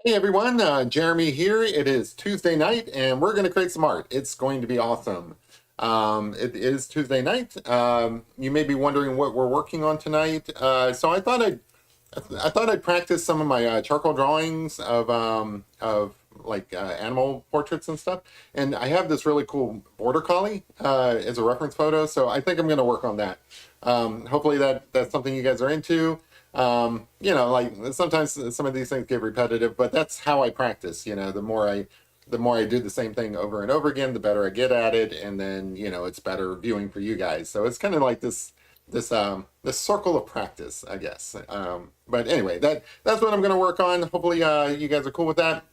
Hey everyone, Jeremy here. It is Tuesday night and we're going to create some art. It's going to be awesome. It is Tuesday night. You may be wondering what we're working on tonight. So I thought I'd practice some of my charcoal drawings of like animal portraits and stuff. And I have this really cool Border Collie as a reference photo. So I think I'm going to work on that. Hopefully that's something you guys are into. Like sometimes some of these things get repetitive, but that's how I practice. The more I do the same thing over and over again, the better I get at it, and then it's better viewing for you guys. So it's kind of like this circle of practice, I guess. But anyway, that's what I'm going to work on. Hopefully, you guys are cool with that.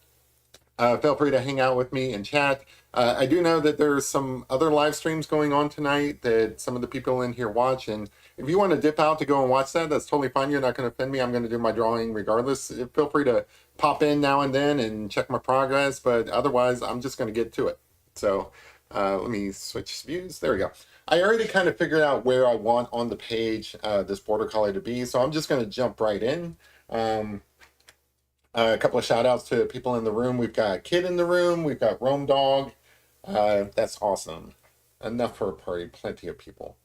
Feel free to hang out with me and chat. I do know that there's some other live streams going on tonight that some of the people in here watch. And if you want to dip out to go and watch that, that's totally fine. You're not going to offend me. I'm going to do my drawing regardless. Feel free to pop in now and then and check my progress. But otherwise, I'm just going to get to it. So let me switch views. There we go. I already kind of figured out where I want on the page this Border Collie to be. So I'm just going to jump right in. A couple of shout outs to people in the room. We've got Kid in the room. We've got Rome Dog. That's awesome. Enough for a party. Plenty of people.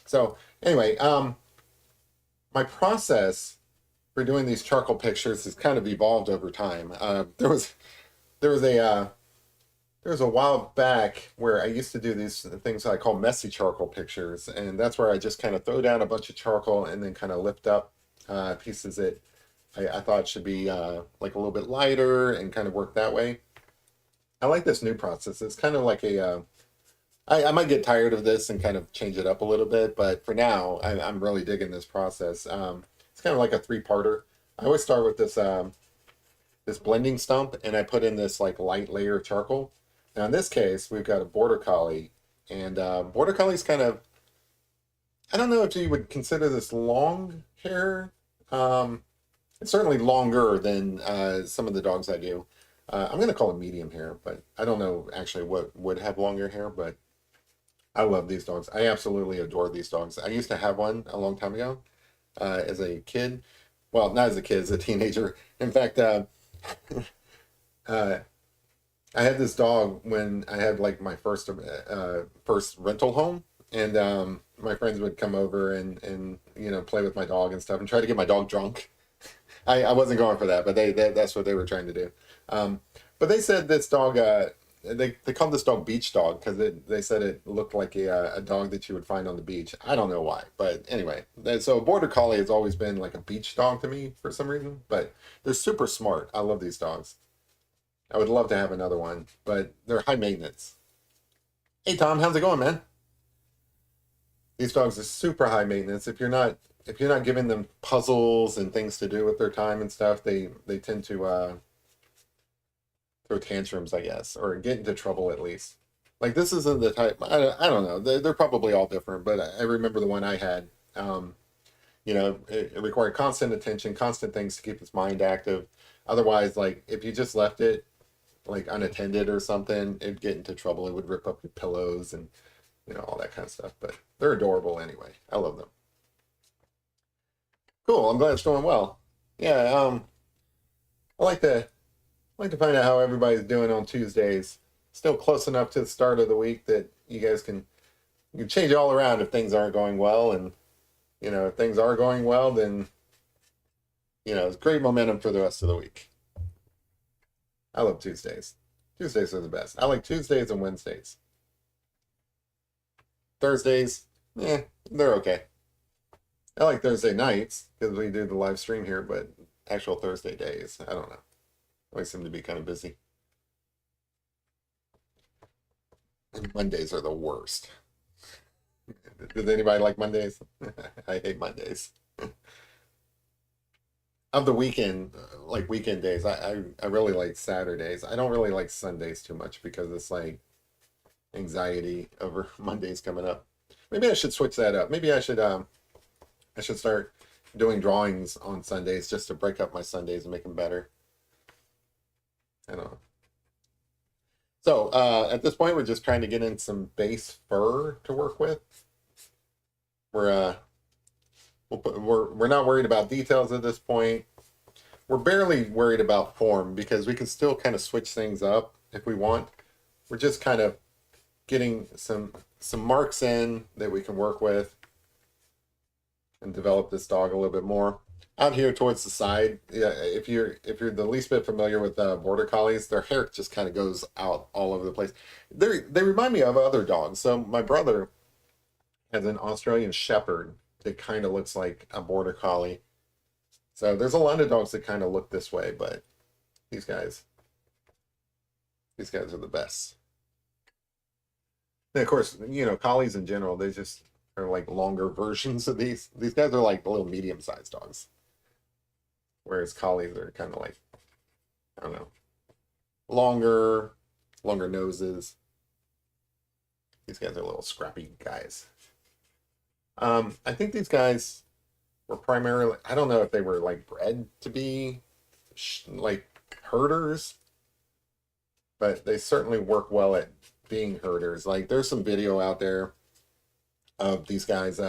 So anyway, my process for doing these charcoal pictures has kind of evolved over time. There was a while back where I used to do these things I call messy charcoal pictures, and that's where I just kind of throw down a bunch of charcoal and then kind of lift up pieces that I thought should be like a little bit lighter and kind of work that way. I like this new process. It's kind of like I might get tired of this and kind of change it up a little bit, but for now, I'm really digging this process. It's kind of like a three-parter. I always start with this blending stump, and I put in this like light layer of charcoal. Now in this case, we've got a Border Collie, and Border Collie's kind of, I don't know if you would consider this long hair. It's certainly longer than some of the dogs I do. I'm going to call it medium hair, but I don't know actually what would have longer hair, but I love these dogs. I absolutely adore these dogs. I used to have one a long time ago as a kid. Well, not as a kid, as a teenager. In fact, uh, I had this dog when I had like my first rental home, and my friends would come over and play with my dog and stuff and try to get my dog drunk. I wasn't going for that, but that's what they were trying to do. Um, but they said this dog, they called this dog Beach Dog because they said it looked like a dog that you would find on the beach. I don't know why, but anyway, so Border Collie has always been like a beach dog to me for some reason, but they're super smart. I love these dogs. I would love to have another one, but they're high maintenance. Hey Tom, how's it going, man? These dogs are super high maintenance. If you're not giving them puzzles and things to do with their time and stuff, they tend to throw tantrums, I guess, or get into trouble at least. Like this isn't the type. I don't know. They're probably all different, but I remember the one I had. It required constant attention, constant things to keep its mind active. Otherwise, like if you just left it like unattended or something, it'd get into trouble. It would rip up your pillows and all that kind of stuff. But they're adorable anyway. I love them. Cool. I'm glad it's going well. Yeah. I like to find out how everybody's doing on Tuesdays. Still close enough to the start of the week that you can change it all around if things aren't going well, and if things are going well, then it's great momentum for the rest of the week. I love Tuesdays. Tuesdays are the best. I like Tuesdays and Wednesdays. Thursdays, they're okay. I like Thursday nights because we do the live stream here, but actual Thursday days, I don't know. Always seem to be kind of busy. And Mondays are the worst. Does anybody like Mondays? I hate Mondays. Of the weekend, like weekend days, I really like Saturdays. I don't really like Sundays too much because it's like anxiety over Mondays coming up. Maybe I should switch that up. Maybe I should start doing drawings on Sundays just to break up my Sundays and make them better. I don't know. So at this point, we're just trying to get in some base fur to work with. We're we're not worried about details at this point. we're barely worried about form because we can still kind of switch things up if we want. We're just kind of getting some marks in that we can work with and develop this dog a little bit more. Out here towards the side, yeah, if you're the least bit familiar with Border Collies, their hair just kind of goes out all over the place. They remind me of other dogs. So my brother has an Australian Shepherd that kind of looks like a Border Collie. So there's a lot of dogs that kind of look this way, but these guys, these guys are the best. And of course, you know, collies in general, they just are like longer versions of these. These guys are like little medium-sized dogs, whereas collies are kind of like, I don't know, longer, longer noses. These guys are little scrappy guys. I think these guys were primarily, I don't know if they were like bred to be like herders, but they certainly work well at being herders. Like there's some video out there of these guys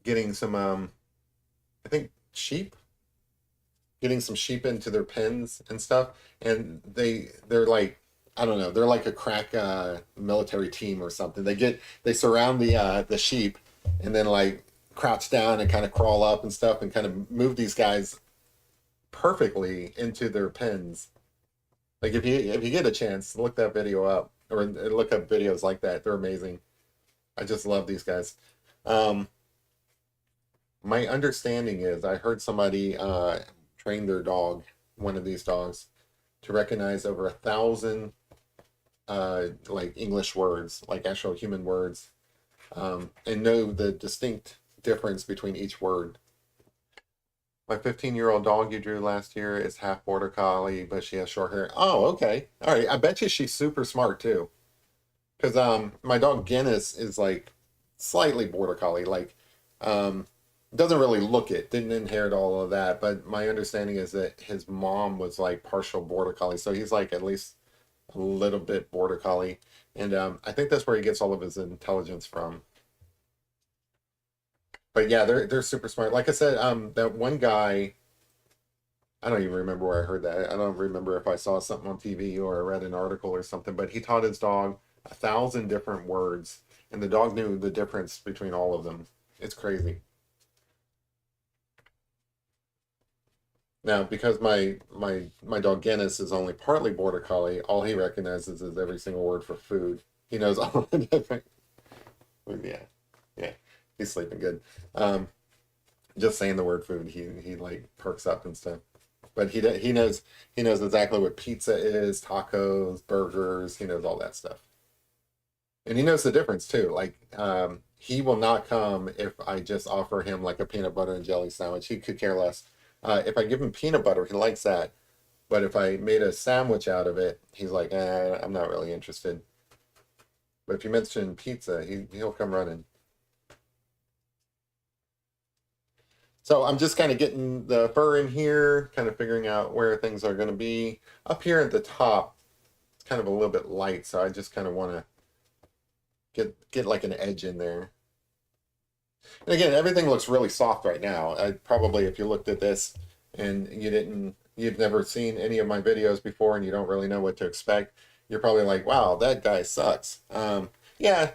getting some I think sheep, getting some sheep into their pens and stuff, and they're like, I don't know, they're like a crack military team or something. They surround the sheep and then like crouch down and kind of crawl up and stuff and kind of move these guys perfectly into their pens. Like if you get a chance, look that video up or look up videos like that. They're amazing. I just love these guys. My understanding is I heard somebody train their dog, one of these dogs, to recognize over 1,000 like English words, like actual human words, and know the distinct difference between each word. My 15-year-old dog you drew last year is half Border Collie, but she has short hair. Oh, okay. All right. I bet you she's super smart too. Because my dog Guinness is like slightly Border Collie. Like, doesn't really look it, didn't inherit all of that. But my understanding is that his mom was like partial Border Collie. So he's like at least a little bit Border Collie. And I think that's where he gets all of his intelligence from. But yeah, they're super smart. Like I said, that one guy, I don't even remember where I heard that. I don't remember if I saw something on TV or I read an article or something, but he taught his dog 1,000 different words, and the dog knew the difference between all of them. It's crazy. Now, because my dog Guinness is only partly Border Collie, all he recognizes is every single word for food. He knows all the different. Yeah, yeah, he's sleeping good. Just saying the word food, he like perks up and stuff. But he knows exactly what pizza is, tacos, burgers. He knows all that stuff, and he knows the difference too. Like he will not come if I just offer him like a peanut butter and jelly sandwich. He could care less. If I give him peanut butter, he likes that. But if I made a sandwich out of it, he's like, I'm not really interested. But if you mention pizza, he'll come running. So I'm just kind of getting the fur in here, kind of figuring out where things are going to be. Up here at the top, it's kind of a little bit light, so I just kind of want to get like an edge in there. And again, everything looks really soft right now. I probably, if you looked at this and you've never seen any of my videos before and you don't really know what to expect, you're probably like, wow, that guy sucks. Yeah,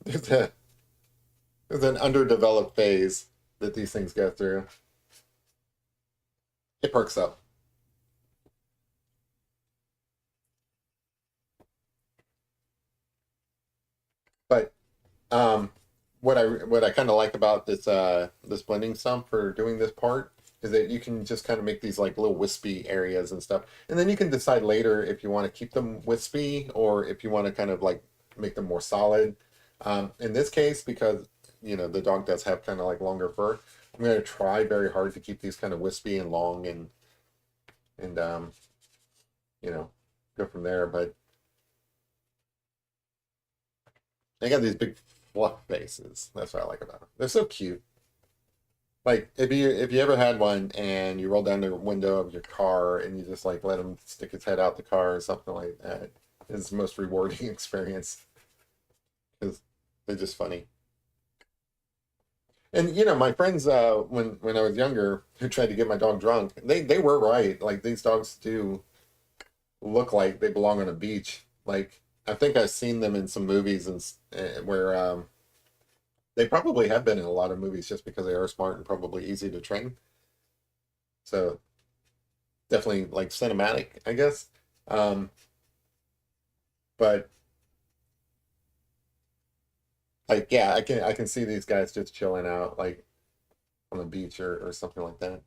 there's an underdeveloped phase that these things go through. It perks up. But what I kind of like about this blending stump for doing this part is that you can just kind of make these like little wispy areas and stuff, and then you can decide later if you want to keep them wispy or if you want to kind of like make them more solid. In this case, because you know the dog does have kind of like longer fur, I'm going to try very hard to keep these kind of wispy and long and you know, go from there. But they got these big fluff faces. That's what I like about them. They're so cute. Like if you ever had one and you roll down the window of your car and you just like let him stick his head out the car or something like that, it's the most rewarding experience because they're just funny. And you know, my friends, when I was younger, who tried to get my dog drunk, they were right. Like these dogs do look like they belong on a beach. Like I think I've seen them in some movies where they probably have been in a lot of movies just because they are smart and probably easy to train. So definitely like cinematic, I guess. Um, but like yeah, I can see these guys just chilling out like on the beach or something like that.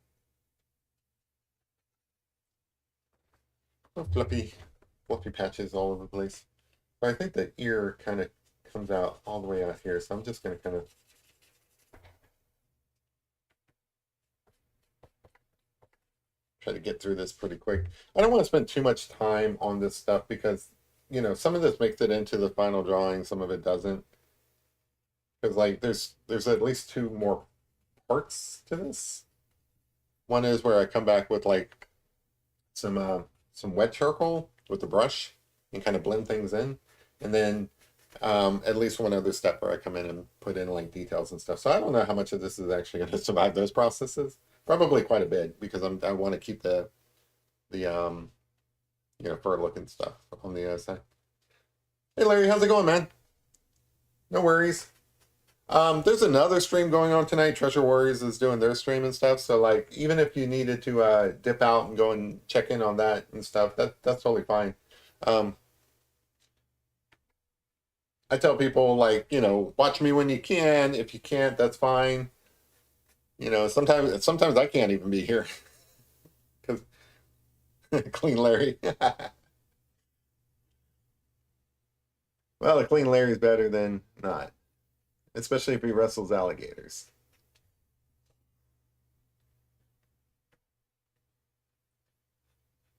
Oh, fluffy patches all over the place. But I think the ear kind of comes out all the way out here, so I'm just gonna kind of try to get through this pretty quick. I don't want to spend too much time on this stuff because, you know, some of this makes it into the final drawing, some of it doesn't. Because like there's at least two more parts to this. One is where I come back with like some uh, some wet charcoal with the brush and kind of blend things in, and then at least one other step where I come in and put in like details and stuff. So I don't know how much of this is actually going to survive those processes. Probably quite a bit because I want to keep the you know, fur looking stuff on the other side. Hey Larry, how's it going, man? No worries. There's another stream going on tonight. Treasure Warriors is doing their stream and stuff. So like, even if you needed to dip out and go and check in on that and stuff, that's totally fine. Um, I tell people like, you know, watch me when you can. If you can't, that's fine. You know, sometimes I can't even be here because clean Larry. Well, a clean Larry's better than not, especially if he wrestles alligators.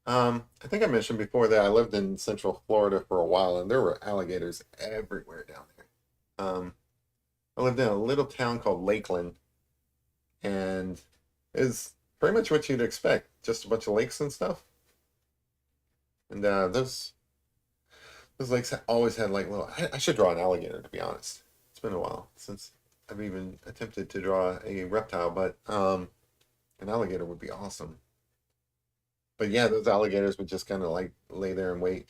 I think I mentioned before that I lived in Central Florida for a while, and there were alligators everywhere down there. I lived in a little town called Lakeland, and it's pretty much what you'd expect, just a bunch of lakes and stuff. And those lakes always had like little. I should draw an alligator, to be honest. It's been a while since I've even attempted to draw a reptile, but an alligator would be awesome. But yeah, those alligators would just kind of like lay there and wait.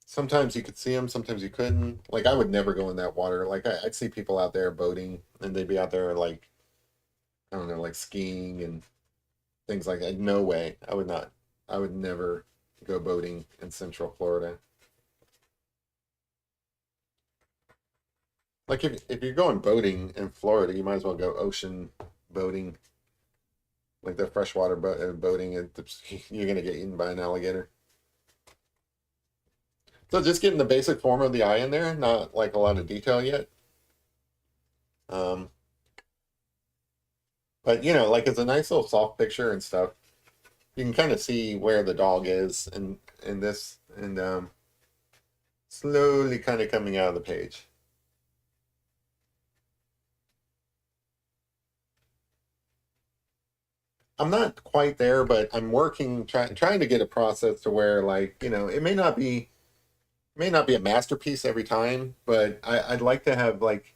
Sometimes you could see them, sometimes you couldn't. Like I would never go in that water. Like I'd see people out there boating, and they'd be out there like I don't know, like skiing and things like that. No way, I would not. I would never go boating in Central Florida. Like if you're going boating in Florida, you might as well go ocean boating, like the freshwater boating. You're gonna get eaten by an alligator. So just getting the basic form of the eye in there, not like a lot of detail yet. Um, but you know, like it's a nice little soft picture and stuff. You can kind of see where the dog is in this, and slowly kind of coming out of the page. I'm not quite there, but I'm working trying to get a process to where like, you know, it may not be a masterpiece every time, but I'd like to have like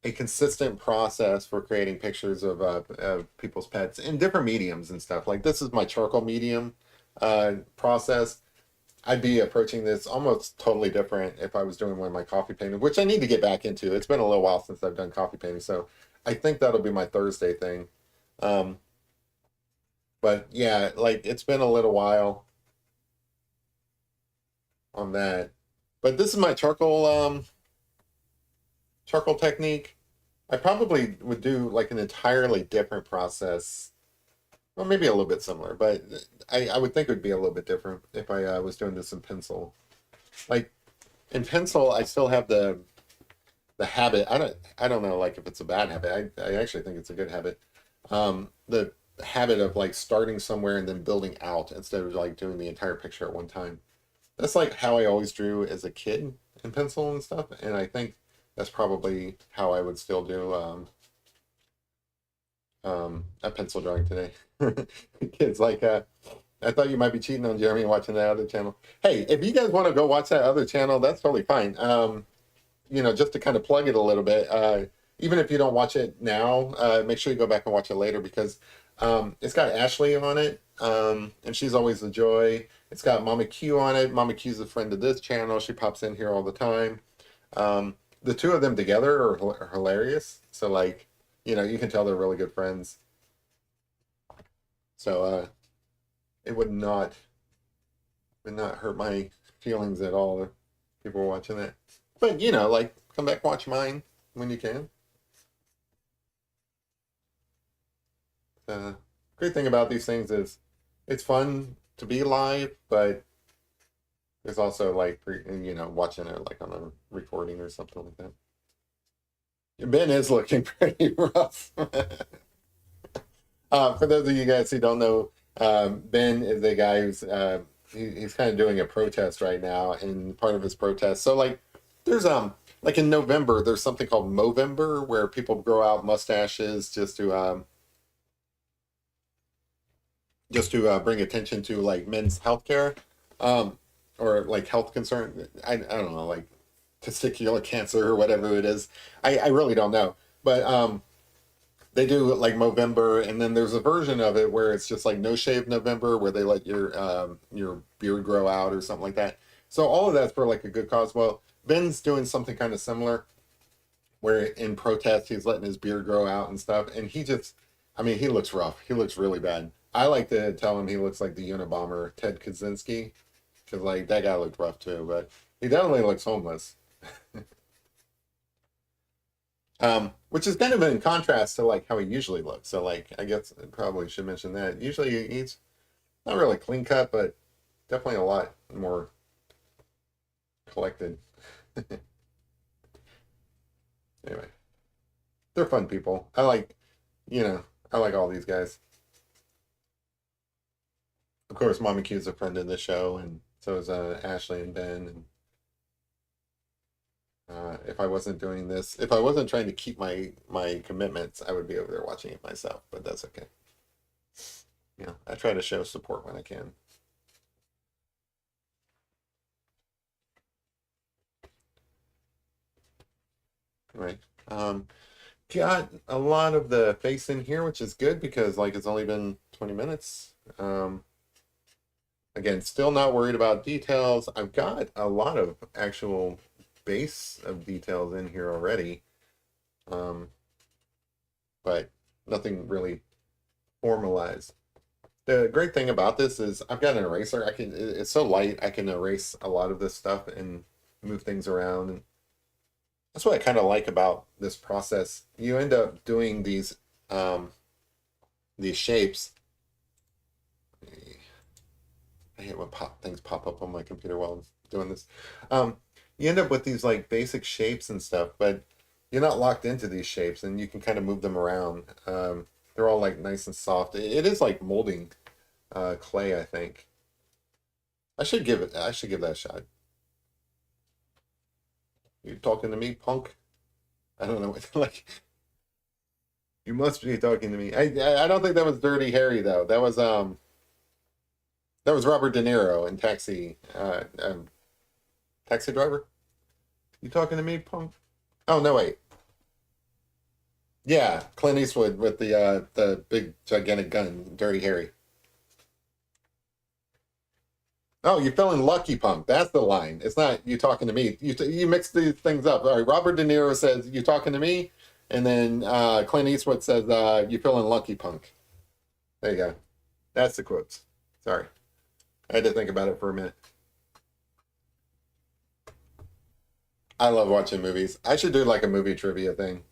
a consistent process for creating pictures of people's pets in different mediums and stuff. Like this is my charcoal medium process. I'd be approaching this almost totally different if I was doing one of my coffee painting, which I need to get back into. It's been a little while since I've done coffee painting, so I think that'll be my Thursday thing. Um, but yeah, like it's been a little while on that. But this is my charcoal technique. I probably would do like an entirely different process. Well, maybe a little bit similar, but I would think it would be a little bit different if I was doing this in pencil. Like in pencil, I still have the habit. I don't know like if it's a bad habit. I actually think it's a good habit. The habit of like starting somewhere and then building out instead of like doing the entire picture at one time. That's like how I always drew as a kid in pencil and stuff, and I think that's probably how I would still do a pencil drawing today. Kids like, I thought you might be cheating on Jeremy and watching that other channel. Hey, if you guys want to go watch that other channel, that's totally fine. You know, just to kind of plug it a little bit. even if you don't watch it now, make sure you go back and watch it later because it's got Ashley on it, and she's always a joy. It's got Mama Q on it. Mama Q's a friend of this channel. She pops in here all the time. The two of them together are hilarious. So like, you can tell they're really good friends. So it would not hurt my feelings at all if people were watching that. But like come back watch mine when you can. Great thing about these things is it's fun to be live, but there's also like watching it like on a recording or something like that. Ben is looking pretty rough. For those of you guys who don't know, Ben is a guy who's he's kind of doing a protest right now, and part of his protest. So like, there's like in November, there's something called Movember where people grow out mustaches just to bring attention to like men's healthcare, um, or like health concern. I don't know, like testicular cancer or whatever it is. I really don't know, but they do like Movember, and then there's a version of it where it's just like no shave November, where they let your beard grow out or something like that. So all of that's for like a good cause. Well, Ben's doing something kind of similar, where in protest he's letting his beard grow out and stuff, and I mean, he looks rough. He looks really bad. I like to tell him he looks like the Unabomber Ted Kaczynski, because like that guy looked rough too, but he definitely looks homeless. Which is kind of in contrast to like how he usually looks. So like, I guess I probably should mention that. Usually he's not really clean cut, but definitely a lot more collected. Anyway, they're fun people. I like all these guys. Of course, Mama Q's a friend of the show, and so is Ashley and Ben. And if I wasn't doing this, if I wasn't trying to keep my commitments, I would be over there watching it myself. But that's okay. I try to show support when I can. Right. Got a lot of the face in here, which is good because like it's only been 20 minutes. Again, still not worried about details. I've got a lot of actual base of details in here already, but nothing really formalized. The great thing about this is I've got an eraser. It's so light, I can erase a lot of this stuff and move things around. And that's what I kind of like about this process. You end up doing these shapes. I hate when things pop up on my computer while I'm doing this. You end up with these like basic shapes and stuff, but you're not locked into these shapes, and you can kind of move them around. They're all like nice and soft. It is like molding clay, I think. I should give that a shot. You talking to me, punk? I don't know what like. You must be talking to me. I don't think that was Dirty Harry though. That was Robert De Niro in Taxi Driver. You talking to me, punk? Oh no, wait. Yeah, Clint Eastwood with the big gigantic gun, Dirty Harry. Oh, you're feeling lucky, punk. That's the line. It's not you talking to me. You mix these things up. All right, Robert De Niro says you talking to me, and then Clint Eastwood says you feeling lucky, punk. There you go. That's the quotes. Sorry, I had to think about it for a minute. I love watching movies. I should do like a movie trivia thing.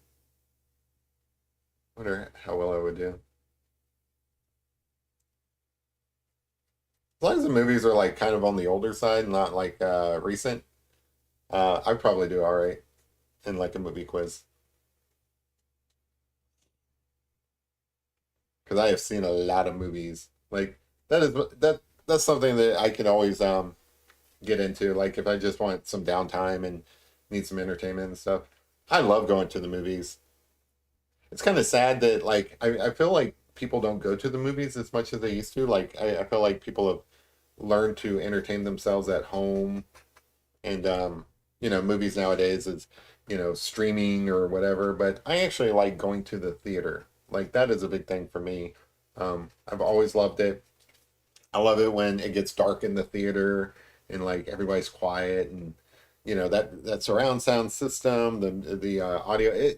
Wonder how well I would do. As long as the movies are like kind of on the older side, not like recent, I'd probably do all right in like a movie quiz. Because I have seen a lot of movies. Like that's something that I can always get into. Like if I just want some downtime and need some entertainment and stuff. I love going to the movies. It's kind of sad that like I feel like people don't go to the movies as much as they used to. Like I feel like people have learned to entertain themselves at home, and movies nowadays is streaming or whatever, but I actually like going to the theater. Like that is a big thing for me. I've always loved it. I love it when it gets dark in the theater and like everybody's quiet and that surround sound system, the audio.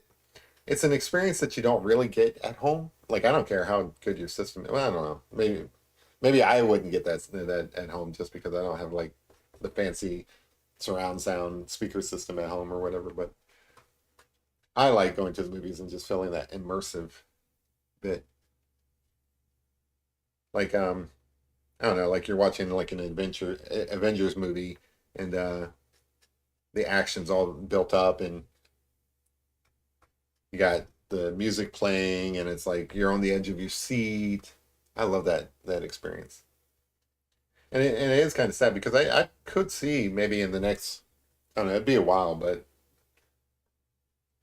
It's an experience that you don't really get at home. Like I don't care how good your system. Well, I don't know. Maybe I wouldn't get that at home just because I don't have like the fancy surround sound speaker system at home or whatever. But I like going to the movies and just feeling that immersive bit. Like I don't know, like you're watching like an Avengers movie and the action's all built up and you got the music playing and it's like you're on the edge of your seat. I love that experience. And it is kind of sad because I could see maybe in the next, I don't know, it'd be a while, but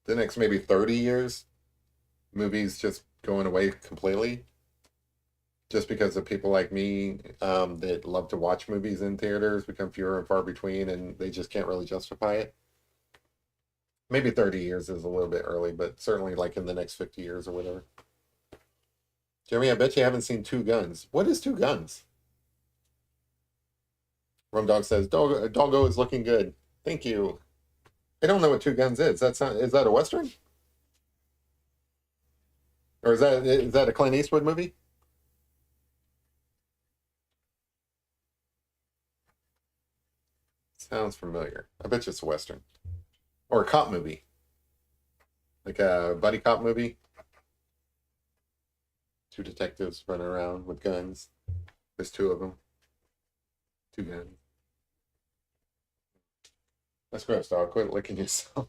the next maybe 30 years, movies just going away completely just because of people like me that love to watch movies in theaters become fewer and far between and they just can't really justify it. Maybe 30 years is a little bit early, but certainly like in the next 50 years or whatever. Jeremy, I bet you haven't seen Two Guns. What is Two Guns? Rum Dog says, Doggo is looking good. Thank you. I don't know what Two Guns is. Is that a Western? Or is that a Clint Eastwood movie? Sounds familiar. I bet you it's a Western. Or a cop movie. Like a buddy cop movie. Two detectives running around with guns. There's two of them. Two guns. That's gross, dog. Quit licking yourself.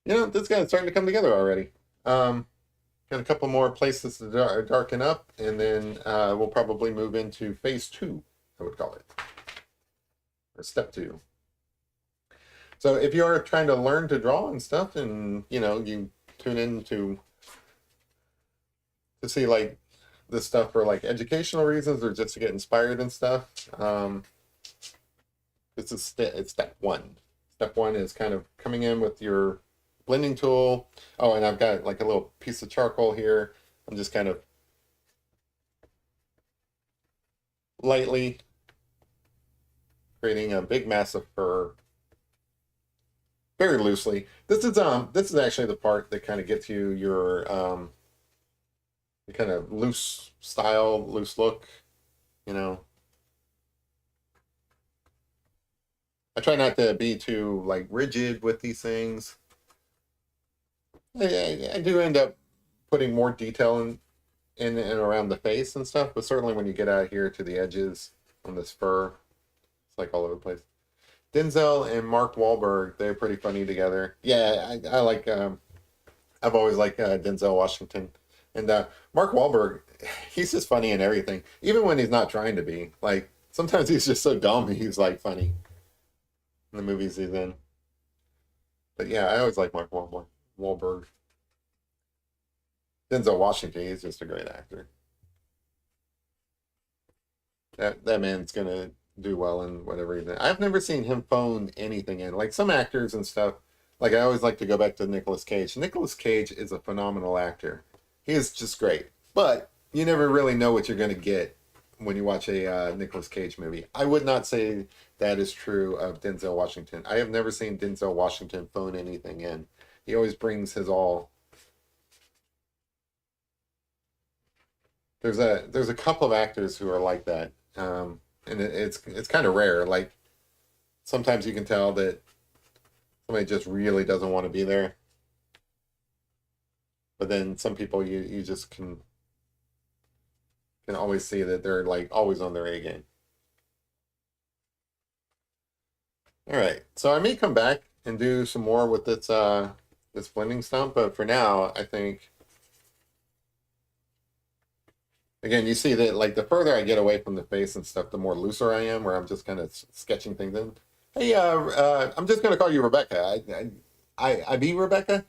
This guy's starting to come together already. Got a couple more places to darken up, and then we'll probably move into phase 2, I would call it, or step 2. So if you are trying to learn to draw and stuff, and you tune in to see like this stuff for like educational reasons or just to get inspired and stuff, it's step 1. Step 1 is kind of coming in with your blending tool. Oh, and I've got like a little piece of charcoal here. I'm just kind of lightly creating a big mass of fur very loosely. This is actually the part that kind of gets you your the kind of loose style, loose look, you know. I try not to be too like rigid with these things. I do end up putting more detail in and around the face and stuff, but certainly when you get out here to the edges on this fur, it's like all over the place. Denzel and Mark Wahlberg, they're pretty funny together. Yeah, I like. I've always liked Denzel Washington, and Mark Wahlberg. He's just funny in everything, even when he's not trying to be. Like sometimes he's just so dumb, he's like funny in the movies he's in. But yeah, I always like Mark Wahlberg. Denzel Washington, he's just a great actor. That man's gonna do well in whatever he's in. I've never seen him phone anything in. Like some actors and stuff, like I always like to go back to Nicolas Cage. Nicolas Cage is a phenomenal actor. He is just great. But you never really know what you're gonna get when you watch a Nicolas Cage movie. I would not say that is true of Denzel Washington. I have never seen Denzel Washington phone anything in. He always brings his all. There's a couple of actors who are like that, and it's kind of rare. Like sometimes you can tell that somebody just really doesn't want to be there, but then some people you just can always see that they're like always on their A game. All right, so I may come back and do some more with this blending stump, but for now, I think again you see that like the further I get away from the face and stuff, the more looser I am, where I'm just kind of sketching things in. Hey, I'm just gonna call you Rebecca. I be Rebecca.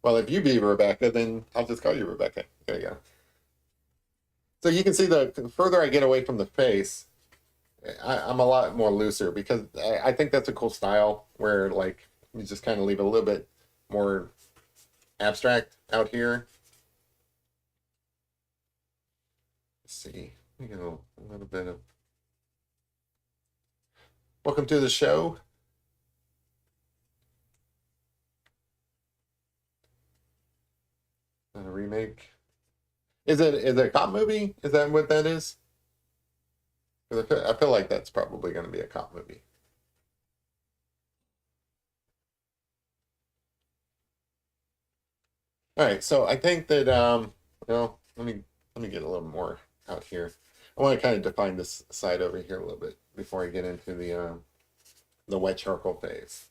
Well, if you be Rebecca, then I'll just call you Rebecca. There you go. So you can see the further I get away from the face, I'm a lot more looser because I think that's a cool style where like you just kind of leave it a little bit more abstract out here. Let's see. You know, a little bit of welcome to the show. Not a remake. Is it a cop movie? Is that what that is? 'Cause I feel like that's probably going to be a cop movie. All right, so I think that well, let me get a little more out here. I want to kind of define this side over here a little bit before I get into the wet charcoal phase.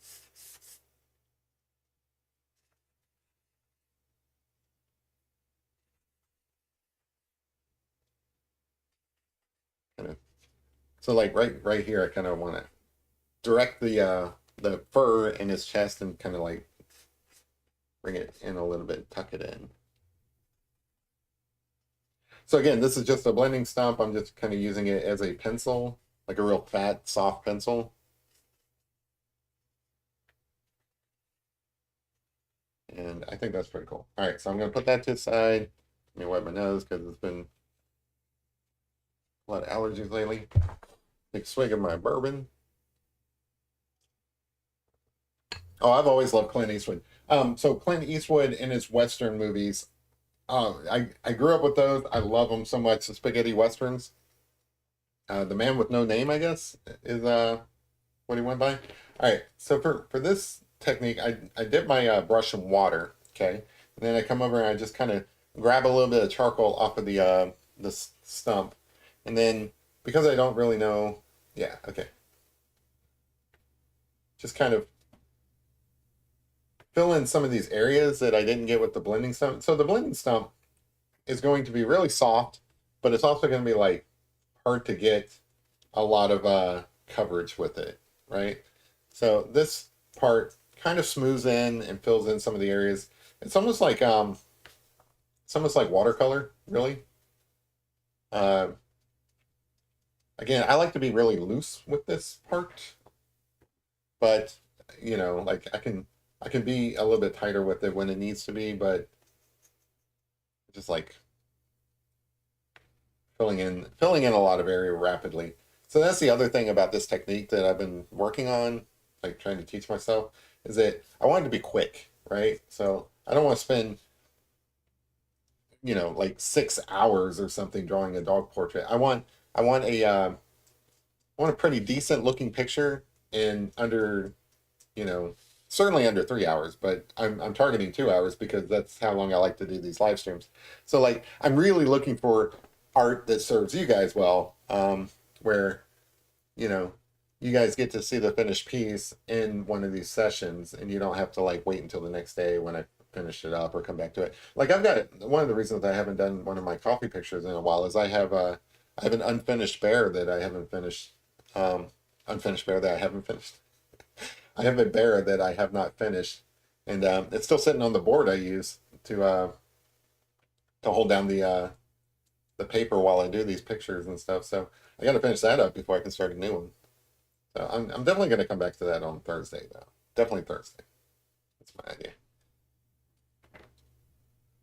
Kind of so like right here, I kind of want to direct the fur in his chest and kind of like bring it in a little bit, tuck it in. So again, this is just a blending stump. I'm just kind of using it as a pencil, like a real fat, soft pencil. And I think that's pretty cool. All right, so I'm going to put that to the side. Let me wipe my nose because it's been a lot of allergies lately. Take a swig of my bourbon. Oh, I've always loved Clint Eastwood. So Clint Eastwood in his Western movies, I grew up with those. I love them so much. The spaghetti westerns. The Man with No Name, I guess, is what he went by. All right. So for this technique, I dip my brush in water. Okay, and then I come over and I just kind of grab a little bit of charcoal off of the stump, and then because I don't really know, yeah, okay, just kind of fill in some of these areas that I didn't get with the blending stump. So the blending stump is going to be really soft, but it's also going to be like hard to get a lot of coverage with it, right? So this part kind of smooths in and fills in some of the areas. It's almost like watercolor, really. Uh, Again, I like to be really loose with this part, but you know, like I can be a little bit tighter with it when it needs to be, but just like filling in a lot of area rapidly. So that's the other thing about this technique that I've been working on, like trying to teach myself, is that I want it to be quick, right? So I don't want to spend, you know, like 6 hours or something drawing a dog portrait. I want I want a pretty decent looking picture in under, you know, certainly under 3 hours, but I'm targeting 2 hours because that's how long I like to do these live streams. So like I'm really looking for art that serves you guys well, where you know you guys get to see the finished piece in one of these sessions, and you don't have to like wait until the next day when I finish it up or come back to it. Like I've got one of the reasons I haven't done one of my coffee pictures in a while is I have an unfinished bear that I haven't finished. Um, Unfinished bear that I haven't finished. I have a bear that I have not finished, and it's still sitting on the board I use to hold down the paper while I do these pictures and stuff. So I got to finish that up before I can start a new one. So I'm definitely going to come back to that on Thursday though. Definitely Thursday. That's my idea.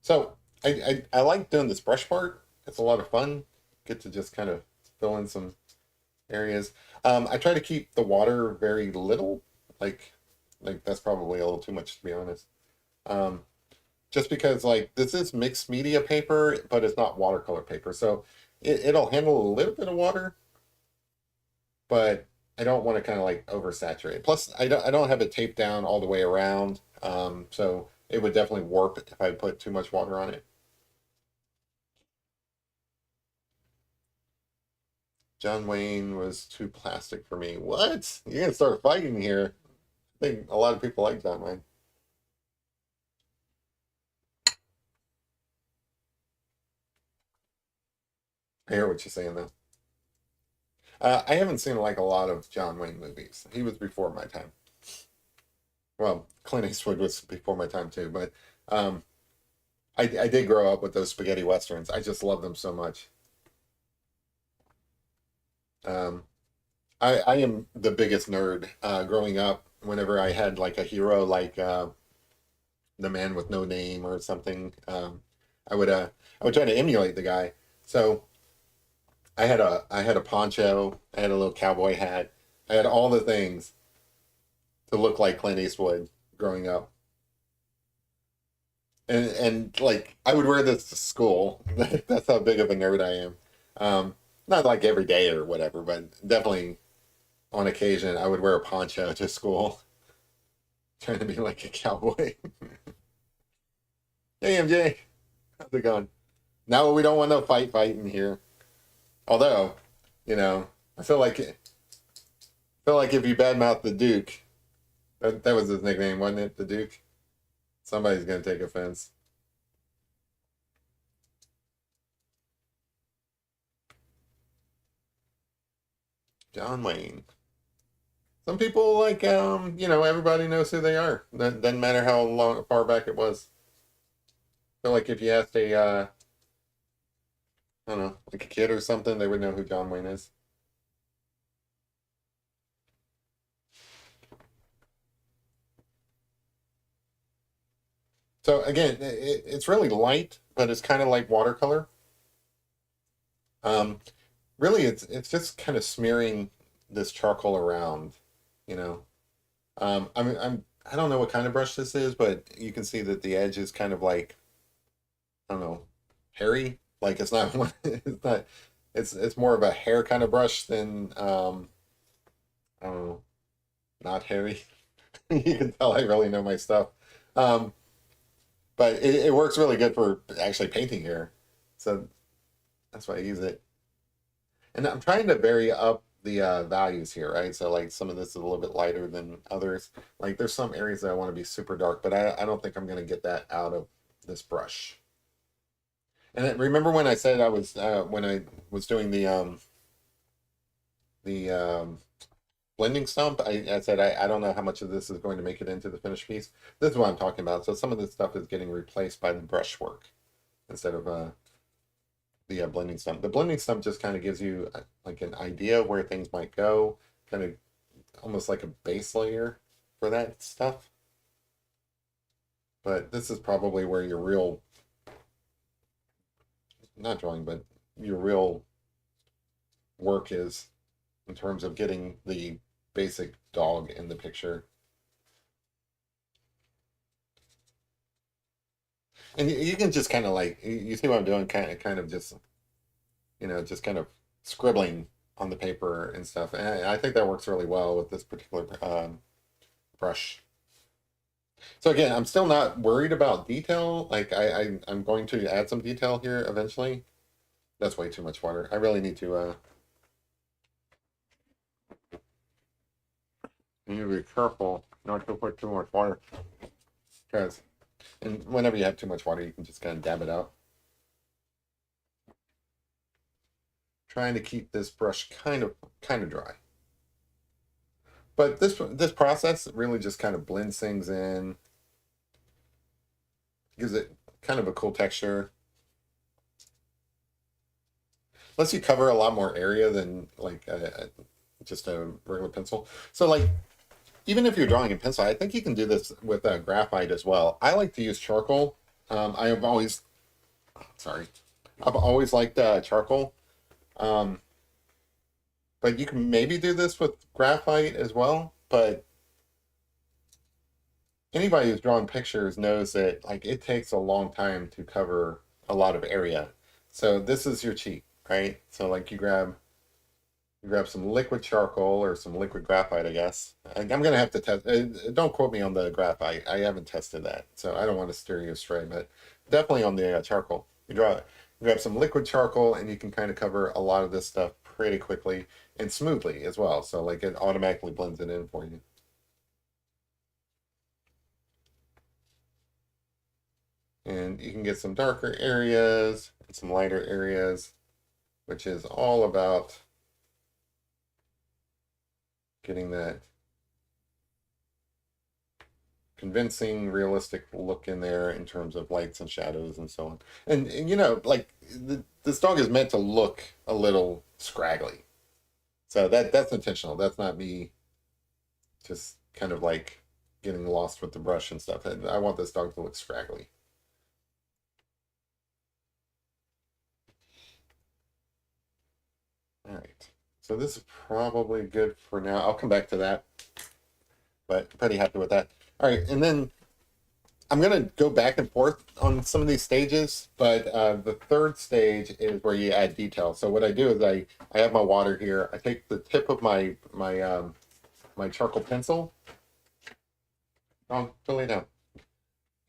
So I like doing this brush part. It's a lot of fun. Get to just kind of fill in some areas. I try to keep the water very little. Like like that's probably a little too much to be honest. Um, just because like this is mixed media paper, but it's not watercolor paper, so it'll handle a little bit of water, but I don't want to kind of like oversaturate. Plus, I don't have it taped down all the way around, so it would definitely warp if I put too much water on it. John Wayne was too plastic for me. What? You're gonna start fighting here. I think a lot of people like John Wayne. I hear what you're saying though. I haven't seen like a lot of John Wayne movies. He was before my time. Well, Clint Eastwood was before my time too, but um, I did grow up with those spaghetti westerns. I just love them so much. Um, I am the biggest nerd growing up. Whenever I had like a hero like the man with no name or something, I would uh I would try to emulate the guy. So I had a poncho, I had a little cowboy hat, I had all the things to look like Clint Eastwood growing up. And like I would wear this to school. That's how big of a nerd I am. Not like every day or whatever, but definitely on occasion I would wear a poncho to school, trying to be like a cowboy. Hey MJ, how's it going? Now we don't want no fight in here. Although, you know, I feel like if you badmouth the Duke, that was his nickname, wasn't it? The Duke. Somebody's gonna take offense. John Wayne. Some people like everybody knows who they are. That doesn't matter how long far back it was. I feel like if you asked a I don't know, like a kid or something, they would know who John Wayne is. So again, it's really light, but it's kind of like watercolor. Um, Really, it's just kind of smearing this charcoal around, you know. I don't know what kind of brush this is, but you can see that the edge is kind of like I don't know, hairy. Like it's not it's not it's more of a hair kind of brush than I don't know, not hairy. You can tell I really know my stuff. Um, but it works really good for actually painting hair. So that's why I use it. And I'm trying to vary up the values here, right? So like some of this is a little bit lighter than others. Like there's some areas that I want to be super dark, but I don't think I'm going to get that out of this brush. And remember when I said I was when I was doing the blending stump, I said I don't know how much of this is going to make it into the finished piece. This is what I'm talking about. So some of this stuff is getting replaced by the brushwork instead of the blending stump. The blending stump just kind of gives you like an idea where things might go, kind of almost like a base layer for that stuff. But this is probably where your real, not drawing, but your real work is in terms of getting the basic dog in the picture. And you can just kind of like you see what I'm doing, kind of just just kind of scribbling on the paper and stuff. And I think that works really well with this particular brush. So again, I'm still not worried about detail. Like I'm going to add some detail here eventually. That's way too much water. I really need to be careful not to put too much water. Because and whenever you have too much water, you can just kind of dab it out. Trying to keep this brush kind of dry. But this process really just kind of blends things in, gives it kind of a cool texture. Lets you cover a lot more area than like just a regular pencil. So like even if you're drawing in pencil, I think you can do this with graphite as well. I like to use charcoal. I have always, sorry, I've always liked charcoal. Um, but you can maybe do this with graphite as well. But anybody who's drawn pictures knows that like it takes a long time to cover a lot of area. So this is your cheat, right? So like you grab some liquid charcoal or some liquid graphite, I guess. I'm gonna have to test. Don't quote me on the graphite. I haven't tested that, so I don't want to steer you astray. But definitely on the charcoal. You grab some liquid charcoal, and you can kind of cover a lot of this stuff pretty quickly and smoothly as well. So like it automatically blends it in for you. And you can get some darker areas and some lighter areas, which is all about getting that convincing, realistic look in there in terms of lights and shadows and so on. And like this dog is meant to look a little scraggly. So that's intentional. That's not me just kind of like getting lost with the brush and stuff. I want this dog to look scraggly. All right. So this is probably good for now. I'll come back to that, but pretty happy with that. All right, and then I'm gonna go back and forth on some of these stages, but the third stage is where you add detail. So what I do is I have my water here. I take the tip of my charcoal pencil. Oh, totally down.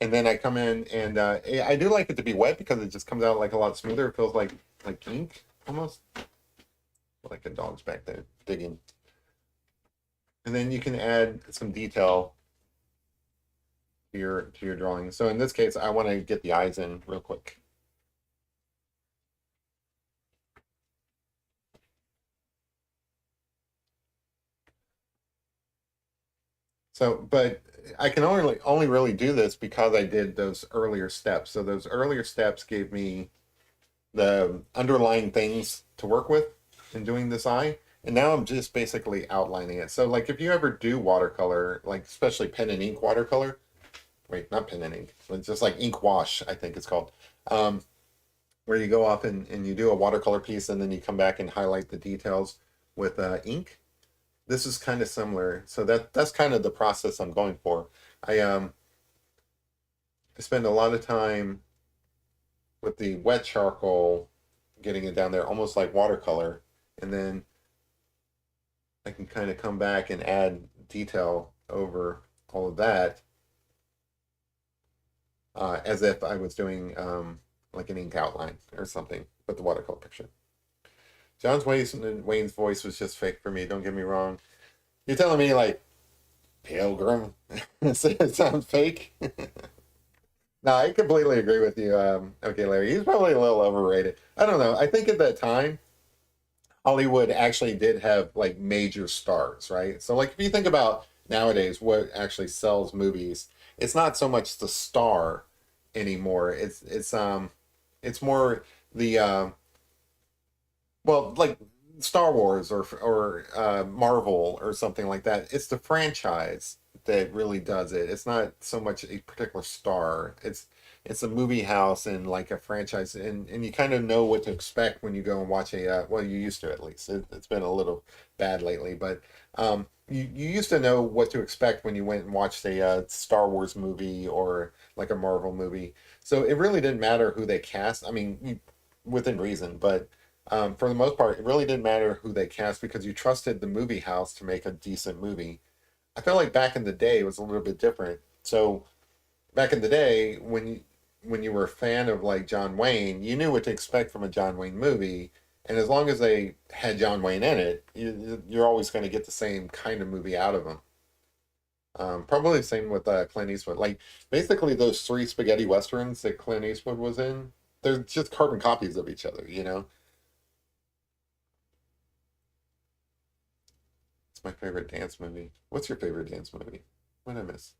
And then I come in and I do like it to be wet because it just comes out like a lot smoother. It feels like ink almost, like a dog's back there digging. And then you can add some detail to your drawing. So in this case, I want to get the eyes in real quick. So, but I can only really do this because I did those earlier steps. So those earlier steps gave me the underlying things to work with in doing this eye. And now I'm just basically outlining it. So like if you ever do watercolor, like especially pen and ink watercolor, wait, not pen and ink, but just like ink wash, I think it's called. Um, where you go off and you do a watercolor piece and then you come back and highlight the details with ink. This is kind of similar. So that's kind of the process I'm going for. I spend a lot of time with the wet charcoal, getting it down there almost like watercolor, and then I can kind of come back and add detail over all of that as if I was doing like an ink outline or something with the watercolor picture. Wayne's voice was just fake for me. Don't get me wrong. You're telling me like Pilgrim it sounds fake? No, I completely agree with you. Okay, Larry, he's probably a little overrated. I don't know. I think at that time, Hollywood actually did have like major stars, right? So like if you think about nowadays what actually sells movies, it's not so much the star anymore. It's more the well, like Star Wars or Marvel or something like that. It's the franchise that really does it. It's not so much a particular star. It's a movie house and like a franchise, and you kind of know what to expect when you go and watch a. Well, you used to at least. It's been a little bad lately, but you used to know what to expect when you went and watched a Star Wars movie or like a Marvel movie. So it really didn't matter who they cast. I mean, within reason, but for the most part, it really didn't matter who they cast because you trusted the movie house to make a decent movie. I feel like back in the day it was a little bit different. So back in the day, when you were a fan of like John Wayne, you knew what to expect from a John Wayne movie, and as long as they had John Wayne in it, you're always going to get the same kind of movie out of them. Probably the same with Clint Eastwood. Like basically those three spaghetti westerns that Clint Eastwood was in, they're just carbon copies of each other. You know. It's my favorite dance movie. What's your favorite dance movie? What did I miss?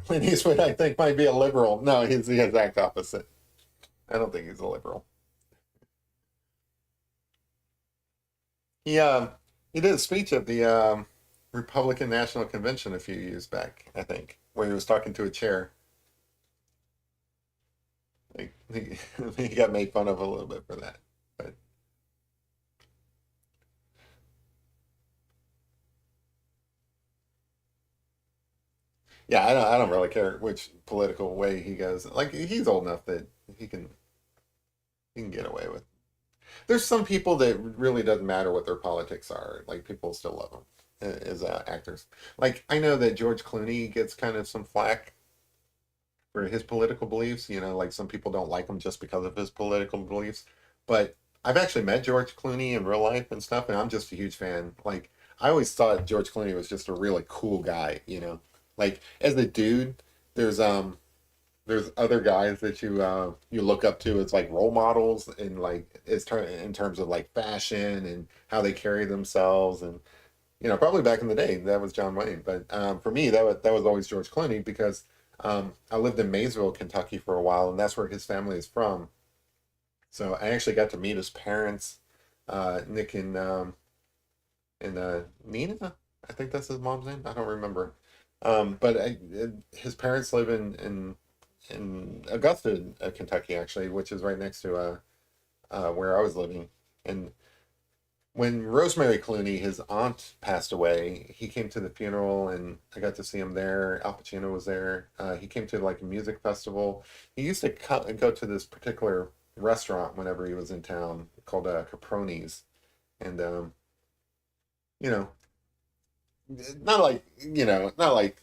Clint Eastwood, I think, might be a liberal. No, he's the exact opposite. I don't think he's a liberal. He he did a speech at the Republican National Convention a few years back, I think, where he was talking to a chair. Like, he got made fun of a little bit for that. But yeah, I don't really care which political way he goes. Like he's old enough that he can he can get away with. There's some people that really doesn't matter what their politics are. Like people still love them as actors. Like I know that George Clooney gets kind of some flack for his political beliefs. You know, like some people don't like him just because of his political beliefs. But I've actually met George Clooney in real life and stuff, and I'm just a huge fan. Like I always thought George Clooney was just a really cool guy. You know, like as a dude, there's there's other guys that you look up to as like role models in like in terms of like fashion and how they carry themselves and probably back in the day that was John Wayne, but for me that was always George Clooney because I lived in Maysville, Kentucky for a while, and that's where his family is from. So I actually got to meet his parents, Nick and Nina. I think that's his mom's name. I don't remember. His parents live in Augusta, Kentucky, actually, which is right next to where I was living. And when Rosemary Clooney, his aunt, passed away, he came to the funeral, and I got to see him there. Al Pacino was there. He came to like a music festival. He used to go to this particular restaurant whenever he was in town called Caproni's, and you know, not like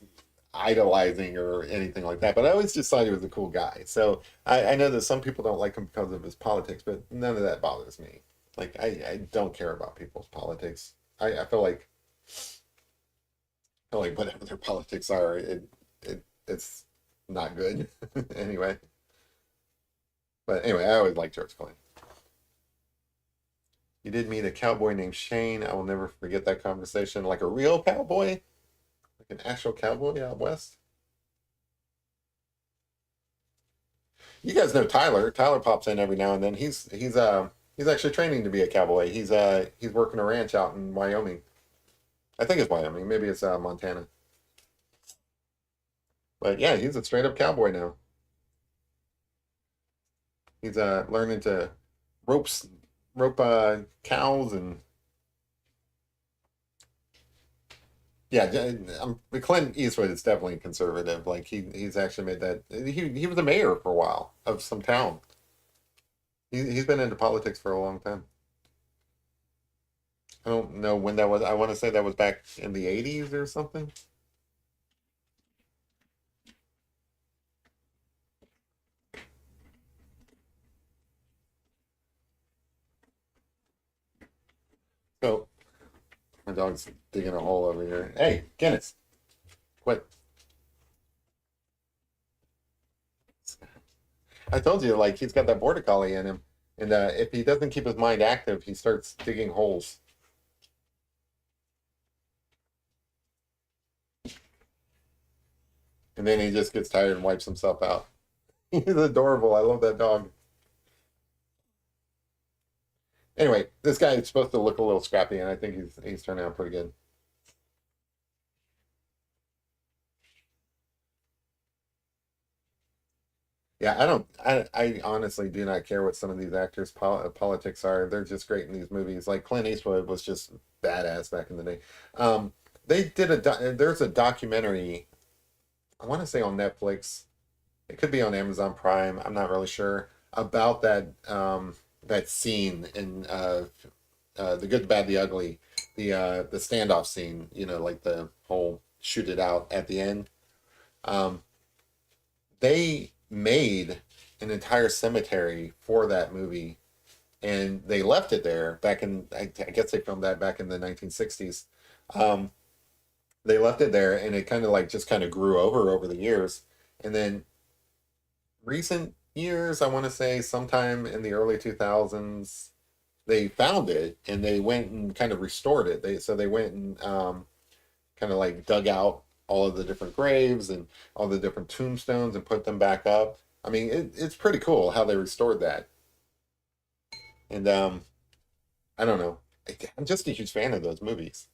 idolizing or anything like that, but I always just thought he was a cool guy. So I know that some people don't like him because of his politics, but none of that bothers me. Like I don't care about people's politics. I feel like whatever their politics are, it's not good anyway. But anyway, I always liked George Clooney. You did meet a cowboy named Shane. I will never forget that conversation. Like a real cowboy, like an actual cowboy out west. You guys know Tyler. Tyler pops in every now and then. He's actually training to be a cowboy. He's working a ranch out in Wyoming. I think it's Wyoming. Maybe it's Montana. But yeah, he's a straight up cowboy now. He's learning to ropes rope cows and yeah, Clint Eastwood is definitely conservative. Like he's actually made that he was a mayor for a while of some town. He's been into politics for a long time. I don't know when that was. I want to say that was back in the 80s or something. So my dog's digging a hole over here. Hey, Guinness, quit. I told you, like he's got that border collie in him, and if he doesn't keep his mind active, he starts digging holes, and then he just gets tired and wipes himself out. He's adorable. I love that dog. Anyway, this guy is supposed to look a little scrappy, and I think he's turning out pretty good. Yeah, I honestly do not care what some of these actors' politics are. They're just great in these movies. Like Clint Eastwood was just badass back in the day. Um, they did there's a documentary, I want to say on Netflix. It could be on Amazon Prime. I'm not really sure about that scene in The Good, the Bad, the Ugly, the standoff scene. You know, like the whole shoot it out at the end. Um, they made an entire cemetery for that movie, and they left it there back in. I guess they filmed that back in the 1960s. Um, they left it there, and it kind of like just kind of grew over the years, and then recent years, I want to say sometime in the early 2000s, they found it and they went and kind of restored it. They went and kind of like dug out all of the different graves and all the different tombstones and put them back up. I mean, it's pretty cool how they restored that. And I don't know. I'm just a huge fan of those movies.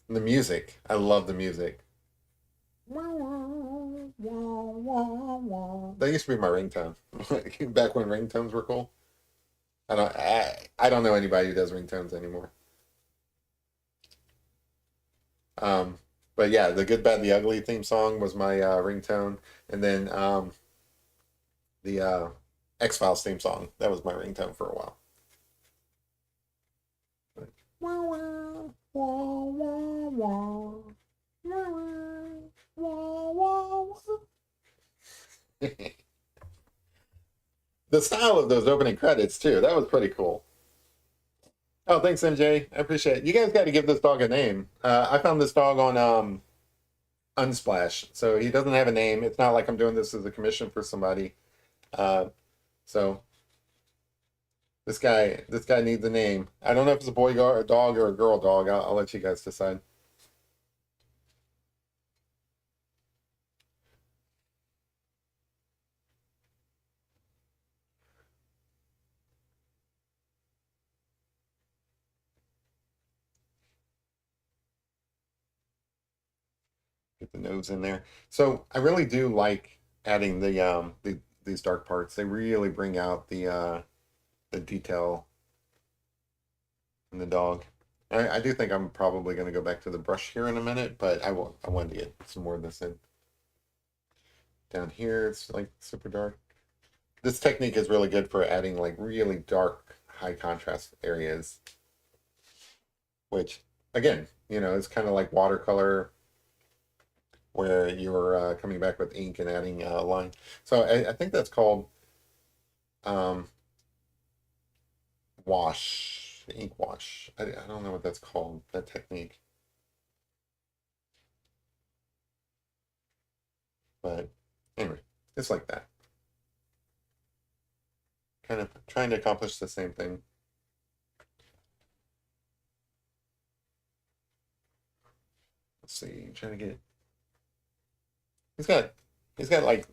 And the music, I love the music. That used to be my ringtone back when ringtones were cool. I don't know anybody who does ringtones anymore. Um, but yeah, the Good, Bad, the Ugly theme song was my ringtone, and then the X Files theme song that was my ringtone for a while. The style of those opening credits too, that was pretty cool. Oh, thanks, MJ. I appreciate it. You guys got to give this dog a name. I found this dog on Unsplash, so he doesn't have a name. It's not like I'm doing this as a commission for somebody. Uh, so this guy needs a name. I don't know if it's a dog or a girl dog. I'll let you guys decide. get the nose in there. So I really do like adding these dark parts. They really bring out the detail in the dog. I do think I'm probably going to go back to the brush here in a minute, but I wanted to get some more of this in. Down here, it's like super dark. This technique is really good for adding like really dark, high contrast areas, which again, it's kind of like watercolor where you're coming back with ink and adding a line. So I think that's called um, wash, ink wash. I don't know what that's called, that technique. But anyway, it's like that. Kind of trying to accomplish the same thing. Let's see, trying to get. He's got he's got like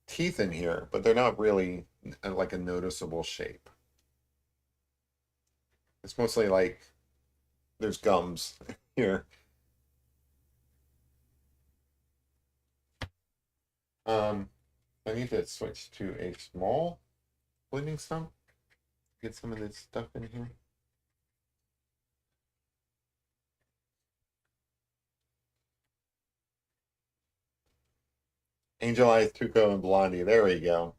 teeth in here, but they're not really like a noticeable shape. It's mostly like there's gums here. Um, I need to switch to a small bleeding stump. Get some of this stuff in here. Angel Eyes, Tuco, and Blondie. There we go.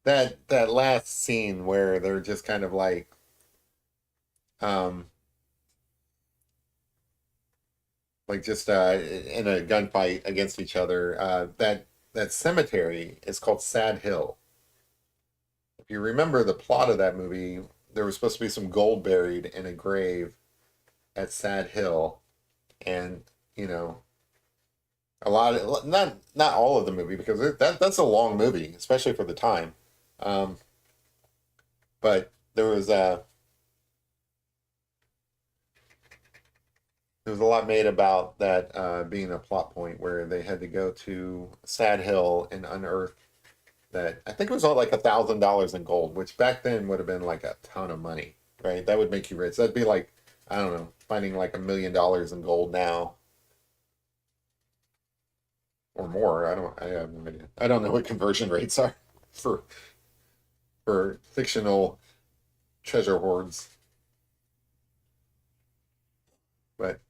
That last scene where they're just kind of um like just in a gunfight against each other. That cemetery is called Sad Hill. If you remember the plot of that movie, there was supposed to be some gold buried in a grave at Sad Hill, and you know a lot of not all of the movie because that's a long movie, especially for the time. Um, but there was a lot made about that being a plot point where they had to go to Sad Hill and unearth that I think it was all like $1,000 in gold, which back then would have been like a ton of money, right? That would make you rich. That'd be like, I don't know, finding like $1 million in gold now or more. I have no idea. I don't know what conversion rates are for fictional treasure hoards. But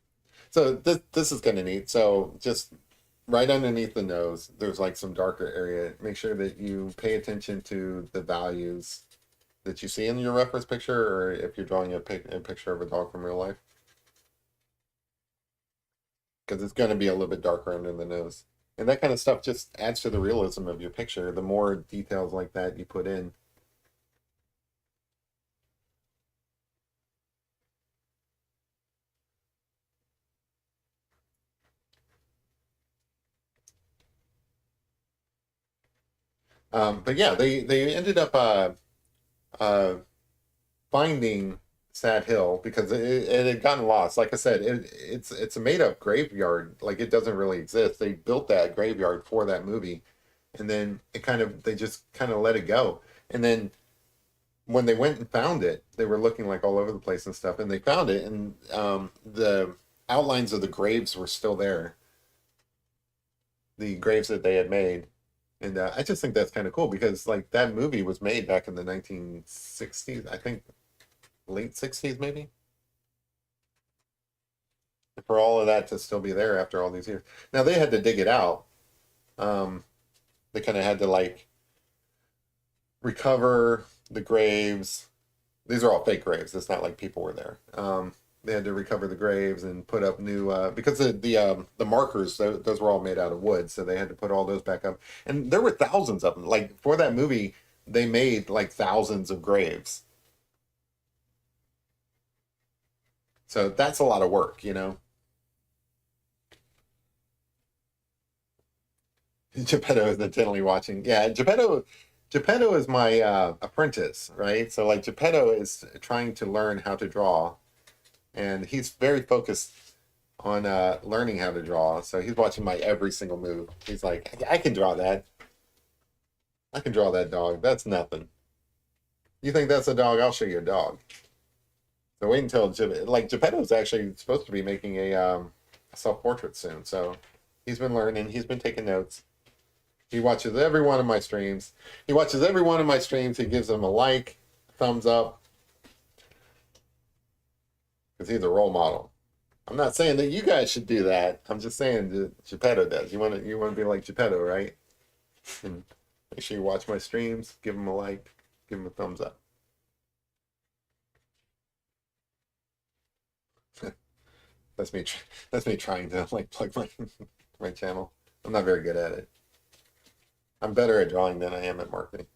so this is kind of neat. So just right underneath the nose, there's like some darker area. Make sure that you pay attention to the values that you see in your reference picture, or if you're drawing a picture of a dog from real life, because it's going to be a little bit darker under the nose. And that kind of stuff just adds to the realism of your picture. The more details like that you put in. But yeah, they ended up uh, finding Sad Hill because it had gotten lost. Like I said, it's a made up graveyard. Like it doesn't really exist. They built that graveyard for that movie, and then they just kind of let it go. And then when they went and found it, they were looking like all over the place and stuff, and they found it, and the outlines of the graves were still there, the graves that they had made. And I just think that's kind of cool because like that movie was made back in the 1960s, I think late 60s maybe. For all of that to still be there after all these years. Now they had to dig it out. Um, they kind of had to like recover the graves. These are all fake graves. It's not like people were there. They had to recover the graves and put up new because the markers those were all made out of wood, so they had to put all those back up. And there were thousands of them. Like for that movie, they made like thousands of graves. So that's a lot of work, you know. Geppetto is intently watching. Yeah, Geppetto is my apprentice, right? So like Geppetto is trying to learn how to draw, and he's very focused on learning how to draw. So he's watching my every single move. He's like, I can draw that. I can draw that dog. That's nothing. You think that's a dog? I'll show you a dog. So wait until like Geppetto's actually supposed to be making a self-portrait soon. So he's been learning, he's been taking notes. He watches every one of my streams. He watches every one of my streams. He gives them a like, thumbs up, because he's a role model. I'm not saying that you guys should do that. I'm just saying that Geppetto does. You want to be like Geppetto, right? And make sure you watch my streams, give him a like, give him a thumbs up. That's me. That's me trying to like plug my channel. I'm not very good at it. I'm better at drawing than I am at marketing.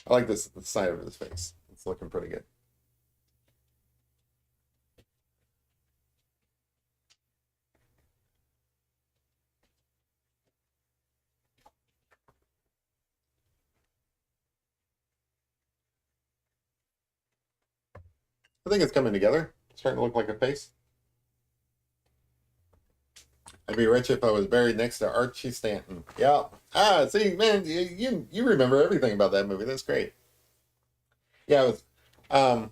I like this the side of his face. It's looking pretty good. I think it's coming together. It's starting to look like a face. I'd be rich if I was buried next to Archie Stanton. Yeah. Ah, see, man, you remember everything about that movie. That's great. Yeah, it was.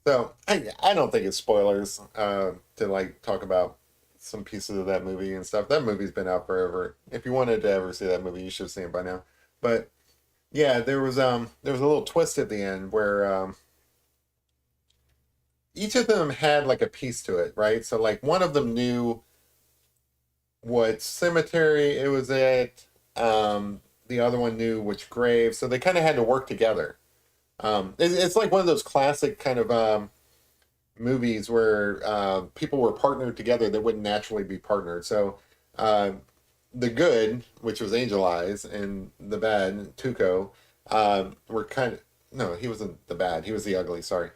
So I don't think it's spoilers to like talk about some pieces of that movie and stuff. That movie's been out forever. If you wanted to ever see that movie, you should have seen it by now. But yeah, there was a little twist at the end where each of them had like a piece to it, right? So like one of them knew what cemetery it was at. The other one knew which grave, so they kind of had to work together. It's like one of those classic kind of movies where people were partnered together that wouldn't naturally be partnered. So uh, the good, which was Angel Eyes, and the bad, Tuco, were kind of no, he wasn't the bad. He was the ugly. Sorry.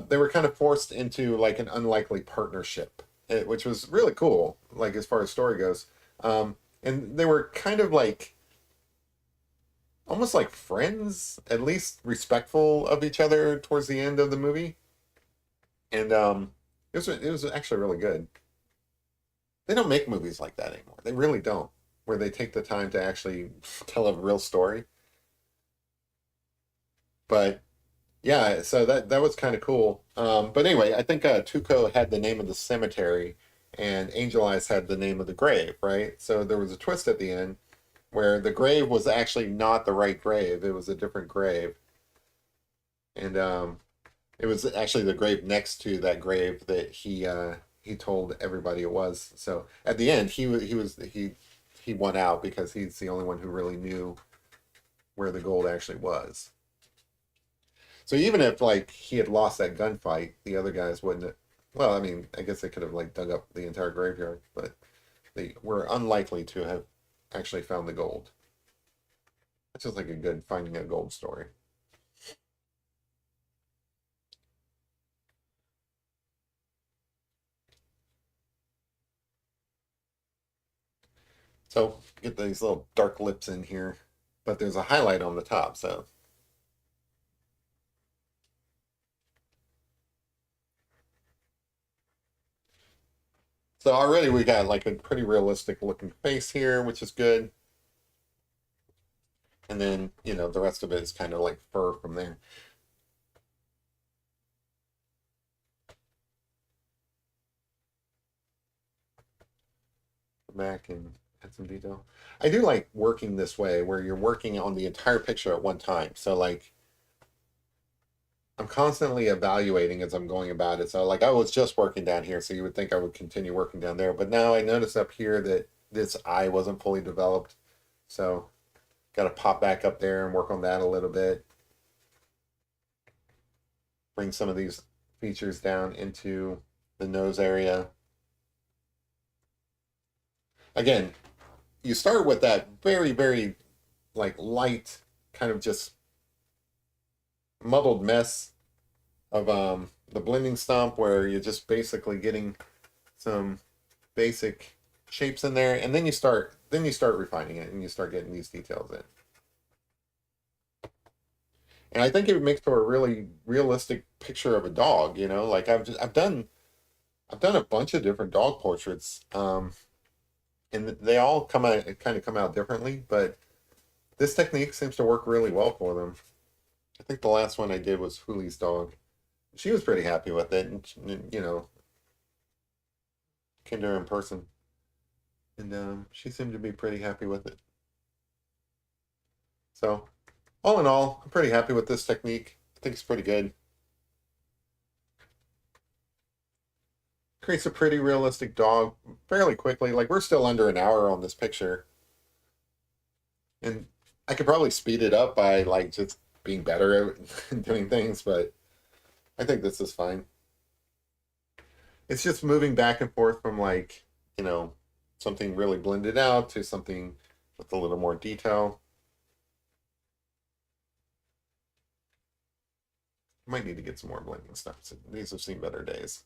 They were kind of forced into like an unlikely partnership, which was really cool. Like as far as story goes, and they were kind of like almost like friends, at least respectful of each other towards the end of the movie. And it was actually really good. They don't make movies like that anymore. They really don't, where they take the time to actually tell a real story. But yeah, so that was kind of cool. But anyway, I think Tuco had the name of the cemetery, and Angel Eyes had the name of the grave, right? So there was a twist at the end where the grave was actually not the right grave; it was a different grave, and it was actually the grave next to that grave that he told everybody it was. So at the end, he won out because he's the only one who really knew where the gold actually was. So even if like he had lost that gunfight, the other guys wouldn't have, well, I mean, I guess they could have like dug up the entire graveyard, but they were unlikely to have actually found the gold. It's just like a good finding a gold story. So get these little dark lips in here, but there's a highlight on the top, so already we got like a pretty realistic looking face here, which is good. And then, the rest of it is kind of like fur from there. Back and add some detail. I do like working this way where you're working on the entire picture at one time. So like I'm constantly evaluating as I'm going about it. So like I was just working down here, so you would think I would continue working down there. But now I notice up here that this eye wasn't fully developed. So got to pop back up there and work on that a little bit. Bring some of these features down into the nose area. Again, you start with that very, very like light, kind of just muddled mess of the blending stump where you're just basically getting some basic shapes in there, and then you start refining it and you start getting these details in. And I think it makes for a really realistic picture of a dog, like I've done a bunch of different dog portraits, and they all kind of come out differently, but this technique seems to work really well for them. I think the last one I did was Huli's dog. She was pretty happy with it, and came to her in person, and she seemed to be pretty happy with it. So, all in all, I'm pretty happy with this technique. I think it's pretty good. Creates a pretty realistic dog fairly quickly. Like we're still under an hour on this picture, and I could probably speed it up by like just being better at doing things, but I think this is fine. It's just moving back and forth from like, something really blended out to something with a little more detail. Might need to get some more blending stuff. So these have seen better days.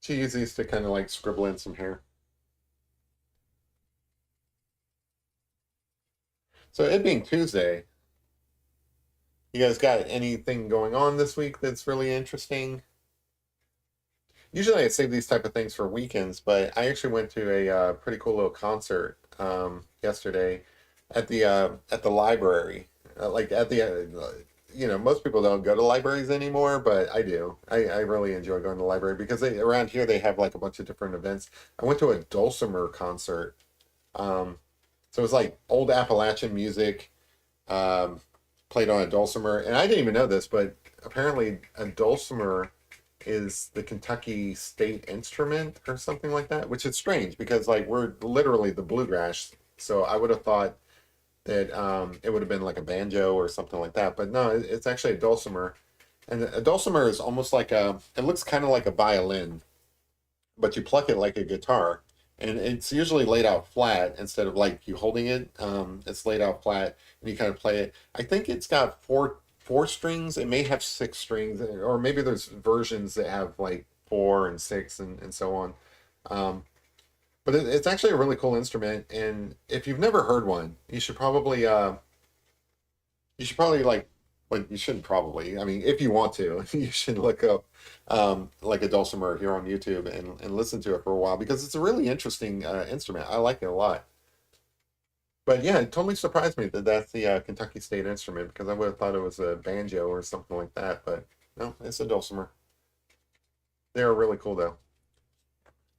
She uses these to kind of like scribble in some hair. So it being Tuesday, you guys got anything going on this week that's really interesting? Usually I save these type of things for weekends, but I actually went to a pretty cool little concert yesterday at the library. Like at the most people don't go to libraries anymore, but I do. I really enjoy going to the library because around here they have like a bunch of different events. I went to a dulcimer concert. Um, so it was like old Appalachian music played on a dulcimer, and I didn't even know this, but apparently a dulcimer is the Kentucky state instrument or something like that, which is strange because like we're literally the bluegrass. So I would have thought that it would have been like a banjo or something like that, but no, it's actually a dulcimer. And a dulcimer is almost like it looks kind of like a violin, but you pluck it like a guitar. And it's usually laid out flat instead of like you holding it. It's laid out flat and you kind of play it. I think it's got four strings. It may have six strings, or maybe there's versions that have like four and six and so on. Um, but it's actually a really cool instrument. And if you've never heard one, you should probably like, well, you shouldn't probably. I mean, if you want to, you should look up like a dulcimer here on YouTube and listen to it for a while because it's a really interesting instrument. I like it a lot. But yeah, it totally surprised me that that's the Kentucky State instrument because I would have thought it was a banjo or something like that. But no, it's a dulcimer. They're really cool though.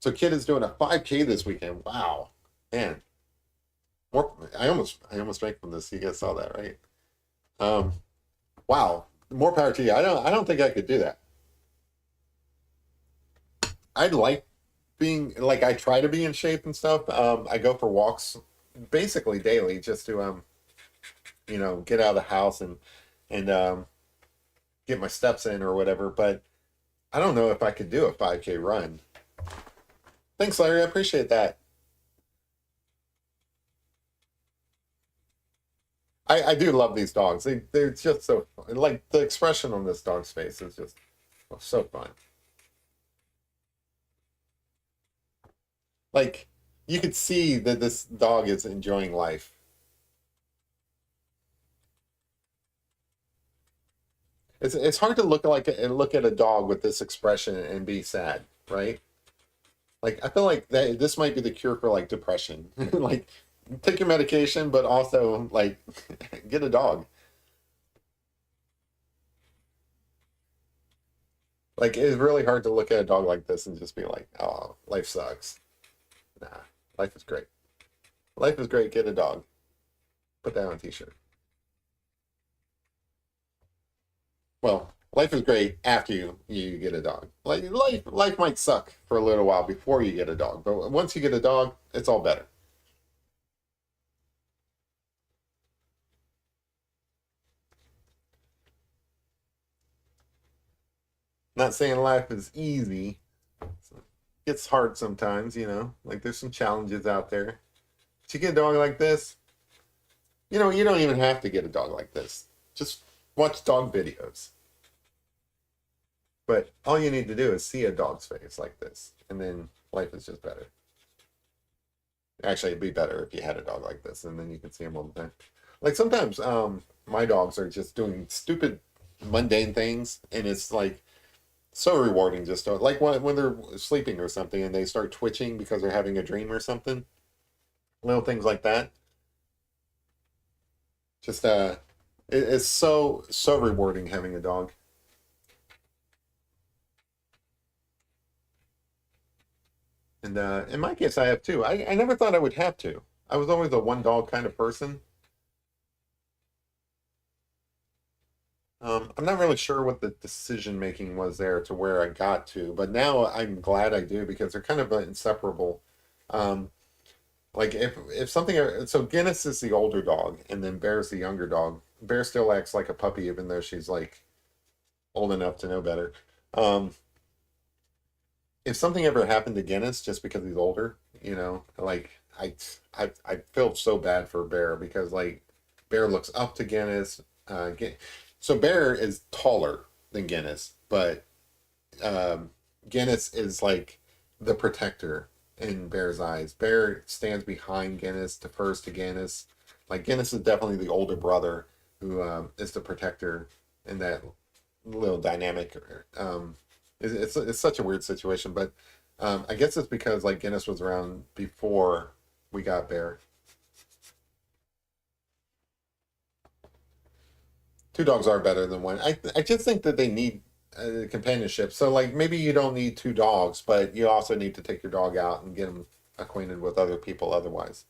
So Kid is doing a 5K this weekend. Wow, man, more. I almost drank from this. You guys saw that, right? Um, wow, more power to you. I don't think I could do that. I'd like being like I try to be in shape and stuff. I go for walks basically daily just to get out of the house and get my steps in or whatever. But I don't know if I could do a 5K run. Thanks, Larry. I appreciate that. I do love these dogs. They're just so fun. Like the expression on this dog's face is just so fun. Like you could see that this dog is enjoying life. It's hard to look at a dog with this expression and be sad, right? Like I feel like that this might be the cure for like depression. Like take your medication, but also like get a dog. Like it's really hard to look at a dog like this and just be like, oh, life sucks. Nah, life is great. Life is great. Get a dog. Put that on a t-shirt. Well, life is great after you get a dog. Like life might suck for a little while before you get a dog, but once you get a dog, it's all better. Not saying life is easy. It's hard sometimes, Like there's some challenges out there. But you get a dog like this, you don't even have to get a dog like this. Just watch dog videos. But all you need to do is see a dog's face like this, and then life is just better. Actually, it'd be better if you had a dog like this, and then you can see them all the time. Like sometimes, my dogs are just doing stupid, mundane things, and it's like So rewarding just to, like when they're sleeping or something and they start twitching because they're having a dream or something. Little things like that. Just it's so rewarding having a dog. And in my case, I have two. I never thought I would have two. I was always a one dog kind of person. I'm not really sure what the decision making was there to where I got to, but now I'm glad I do because they're kind of inseparable. Um, like if something, so Guinness is the older dog, and then Bear's the younger dog. Bear still acts like a puppy, even though she's like old enough to know better. Um, if something ever happened to Guinness just because he's older, like I feel so bad for Bear because like Bear looks up to Guinness. So Bear is taller than Guinness, but um, Guinness is like the protector in Bear's eyes. Bear stands behind Guinness, defers to Guinness. Like Guinness is definitely the older brother who is the protector in that little dynamic. It's such a weird situation, but I guess it's because like Guinness was around before we got Bear. Two dogs are better than one. I just think that they need companionship. So like maybe you don't need two dogs, but you also need to take your dog out and get them acquainted with other people otherwise.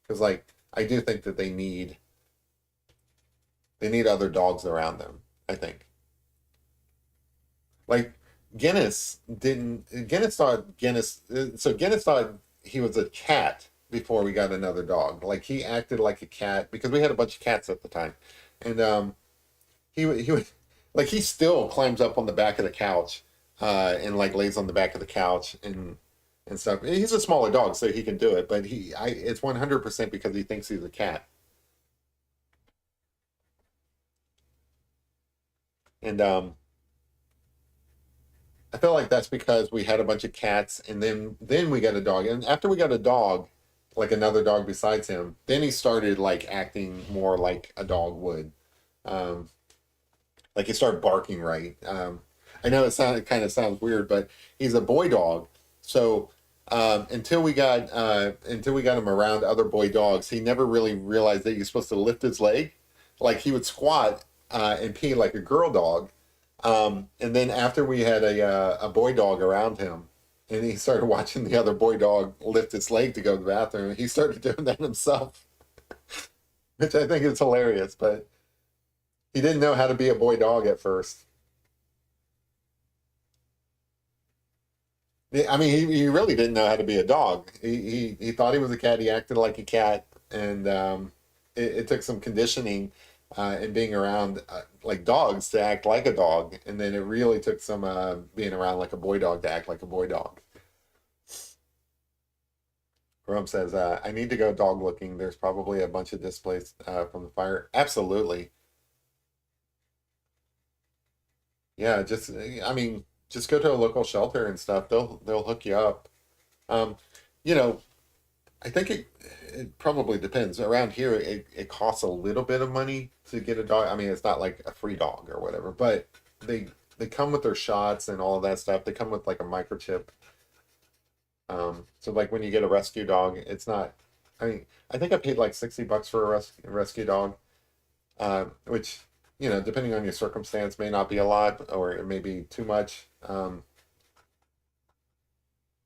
Because like I do think that they need other dogs around them. I think like Guinness thought he was a cat before we got another dog. Like he acted like a cat because we had a bunch of cats at the time, and he would like he still climbs up on the back of the couch and like lays on the back of the couch and stuff. He's a smaller dog, so he can do it, but it's 100% because he thinks he's a cat. And I feel like that's because we had a bunch of cats, and then we got a dog, and after we got a dog, like another dog besides him, then he started like acting more like a dog would. Um, like he started barking right. I know it kind of sounds weird, but he's a boy dog. So until we got him around other boy dogs, he never really realized that you're supposed to lift his leg. Like he would squat and pee like a girl dog. And then after we had a boy dog around him, and he started watching the other boy dog lift his leg to go to the bathroom, he started doing that himself, which I think is hilarious. But he didn't know how to be a boy dog at first. I mean, he really didn't know how to be a dog. He thought he was a cat. He acted like a cat, and it took some conditioning and being around like dogs to act like a dog, and then it really took some being around like a boy dog to act like a boy dog. Rome says, "I need to go dog looking. There's probably a bunch of displaced from the fire." Absolutely, yeah. I mean, just go to a local shelter and stuff. They'll hook you up. Um, you know, I think it probably depends. Around here, it costs a little bit of money to get a dog. I mean, it's not like a free dog or whatever, but they they come with their shots and all of that stuff. They come with like a microchip. So like when you get a rescue dog, it's not. I mean, I think I paid like $60 for a rescue dog, which depending on your circumstance, may not be a lot or it may be too much.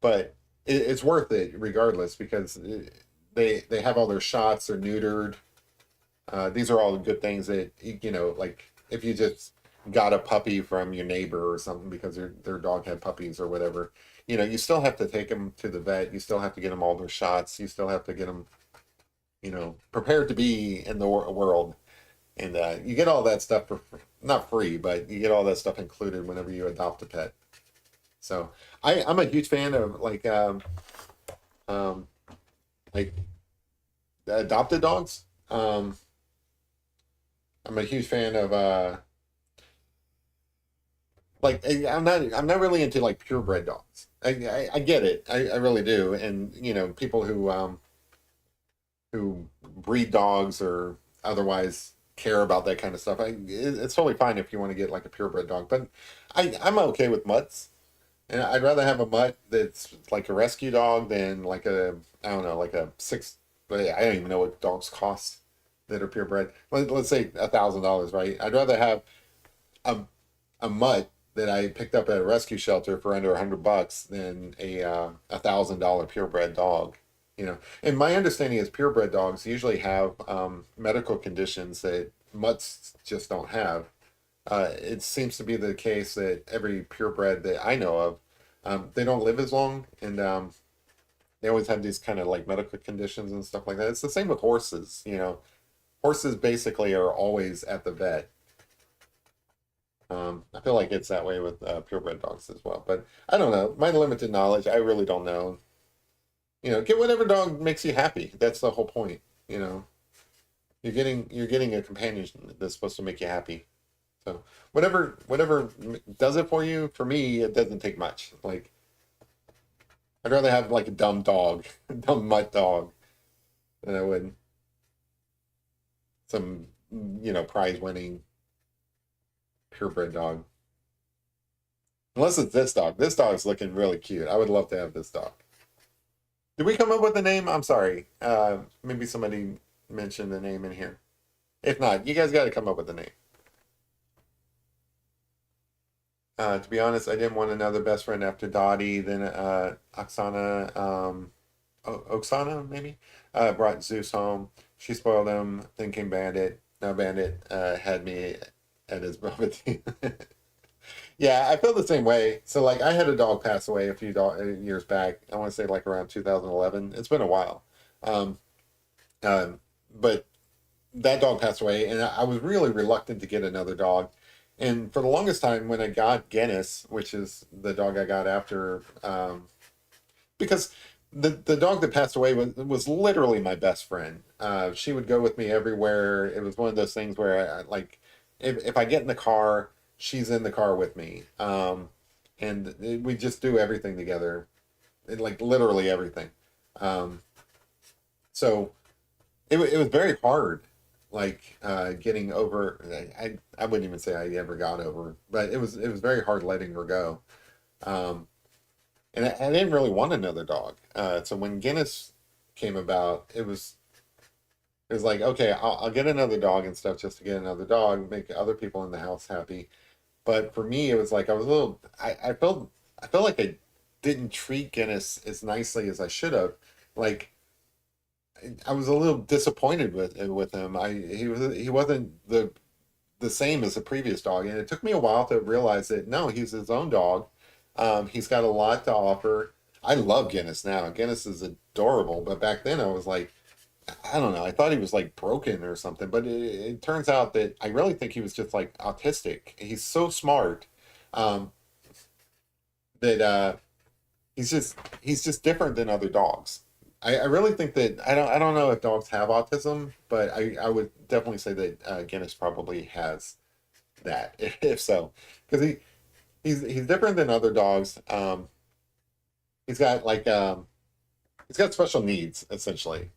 But it's worth it regardless because they have all their shots. They're neutered. These are all good things that like if you just got a puppy from your neighbor or something because their dog had puppies or whatever, you still have to take them to the vet. You still have to get them all their shots. You still have to get them, prepared to be in the world. And you get all that stuff for not free, but you get all that stuff included whenever you adopt a pet. So I'm a huge fan of um, like adopted dogs. I'm a huge fan of I'm not really into like purebred dogs. I get it. I really do. And people who breed dogs or otherwise care about that kind of stuff. It's totally fine if you want to get like a purebred dog, but I'm okay with mutts. And I'd rather have a mutt that's like a rescue dog than like a, I don't know, like a six. I don't even know what dogs cost that are purebred. Let's say $1,000, right? I'd rather have a a mutt that I picked up at a rescue shelter for under $100 than a $1,000 purebred dog. You know, and my understanding is purebred dogs usually have medical conditions that mutts just don't have. It seems to be the case that every purebred that I know of, they don't live as long, and they always have these kind of like medical conditions and stuff like that. It's the same with horses. You know, horses basically are always at the vet. I feel like it's that way with purebred dogs as well. But I don't know. My limited knowledge, I really don't know. You know, get whatever dog makes you happy. That's the whole point. You know, you're getting a companion that's supposed to make you happy. So whatever does it for you. For me, it doesn't take much. Like I'd rather have like a dumb dog, a dumb mutt dog, than I would some prize winning purebred dog. Unless it's this dog. This dog's looking really cute. I would love to have this dog. Did we come up with a name? I'm sorry. Maybe somebody mentioned the name in here. If not, you guys got to come up with a name. To be honest, I didn't want another best friend after Dottie. Then Oksana, Oksana maybe, brought Zeus home. She spoiled him. Then came Bandit. Now Bandit had me at his velveteen. Yeah, I feel the same way. So like I had a dog pass away a few years back. I want to say like around 2011. It's been a while. Um, um, but that dog passed away, and I was really reluctant to get another dog. And for the longest time, when I got Guinness, which is the dog I got after, because the dog that passed away was literally my best friend. She would go with me everywhere. It was one of those things where like if I get in the car, she's in the car with me, and we just do everything together, like literally everything. Um, so it was very hard, like getting over. I wouldn't even say I ever got over, but it was very hard letting her go. Um, and I didn't really want another dog. So when Guinness came about, it was like, okay, I'll get another dog and stuff just to get another dog, make other people in the house happy. But for me, it was like I was a little. I felt like I didn't treat Guinness as nicely as I should have. Like I was a little disappointed with him. He wasn't the same as the previous dog, and it took me a while to realize that no, he's his own dog. He's got a lot to offer. I love Guinness now. Guinness is adorable, but back then I was like, I don't know. I thought he was like broken or something, but it turns out that I really think he was just like autistic. He's so smart um, that he's just different than other dogs. I really think that I don't know if dogs have autism, but I would definitely say that Guinness probably has that if so, because he's different than other dogs. He's got like he's got special needs essentially.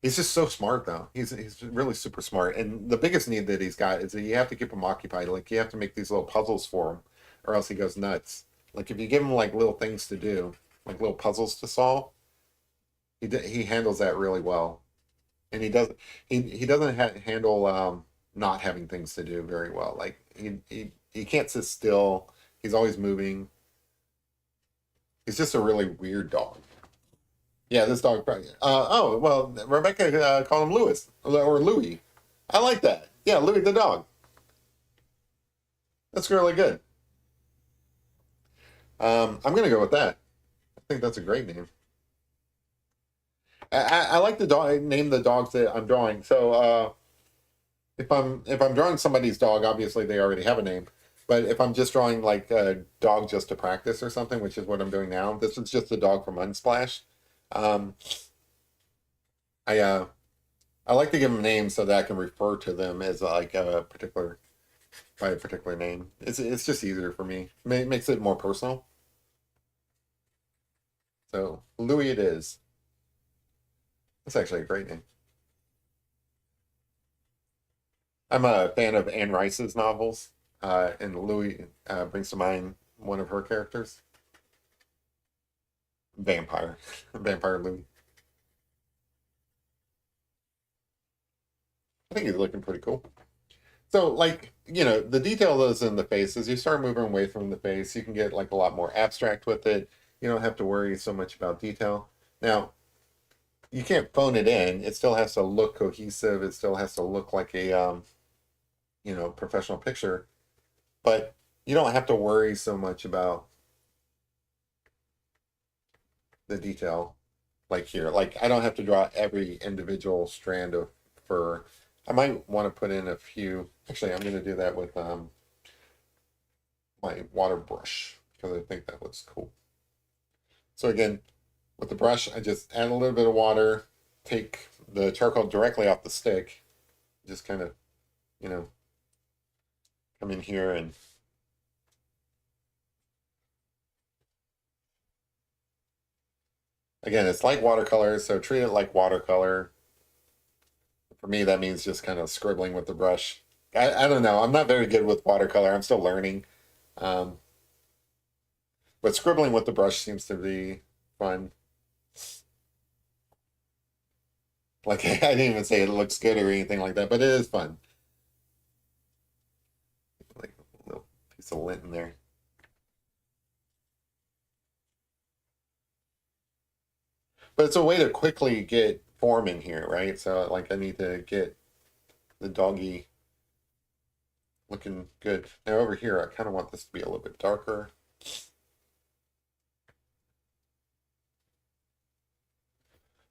He's just so smart though. He's really super smart. And the biggest need that he's got is that you have to keep him occupied. Like you have to make these little puzzles for him, or else he goes nuts. Like if you give him like little things to do, like little puzzles to solve, he handles that really well. And he doesn't handle not having things to do very well. Like he can't sit still. He's always moving. He's just a really weird dog. Yeah, this dog probably. Oh well, Rebecca called him Louis or Louis. I like that. Yeah, Louis the dog. That's really good. I'm gonna go with that. I think that's a great name. I like the dog name the dogs that I'm drawing. So if I'm drawing somebody's dog, obviously they already have a name. But if I'm just drawing like a dog just to practice or something, which is what I'm doing now, this is just a dog from Unsplash. Um, I I like to give them names so that I can refer to them as like a particular by a particular name. It's just easier for me. Makes it more personal. So Louis it is. That's actually a great name. I'm a fan of Anne Rice's novels, and Louis brings to mind one of her characters, Vampire, Vampire Louis. I think he's looking pretty cool. So, like, the detail is in the face. As you start moving away from the face, you can get like a lot more abstract with it. You don't have to worry so much about detail. Now, you can't phone it in. It still has to look cohesive. It still has to look like a professional picture, but you don't have to worry so much about the detail like here. Like I don't have to draw every individual strand of fur. I might want to put in a few. Actually, I'm going to do that with my water brush because I think that looks cool. So again, with the brush, I just add a little bit of water, take the charcoal directly off the stick, just kind of, you know, come in here and again, it's like watercolor, so treat it like watercolor. For me, that means just kind of scribbling with the brush. I don't know. I'm not very good with watercolor. I'm still learning. Um, but scribbling with the brush seems to be fun. Like I didn't even say it looks good or anything like that, but it is fun. Like a little piece of lint in there. But it's a way to quickly get form in here, right? So like I need to get the doggy looking good. Now over here, I kind of want this to be a little bit darker.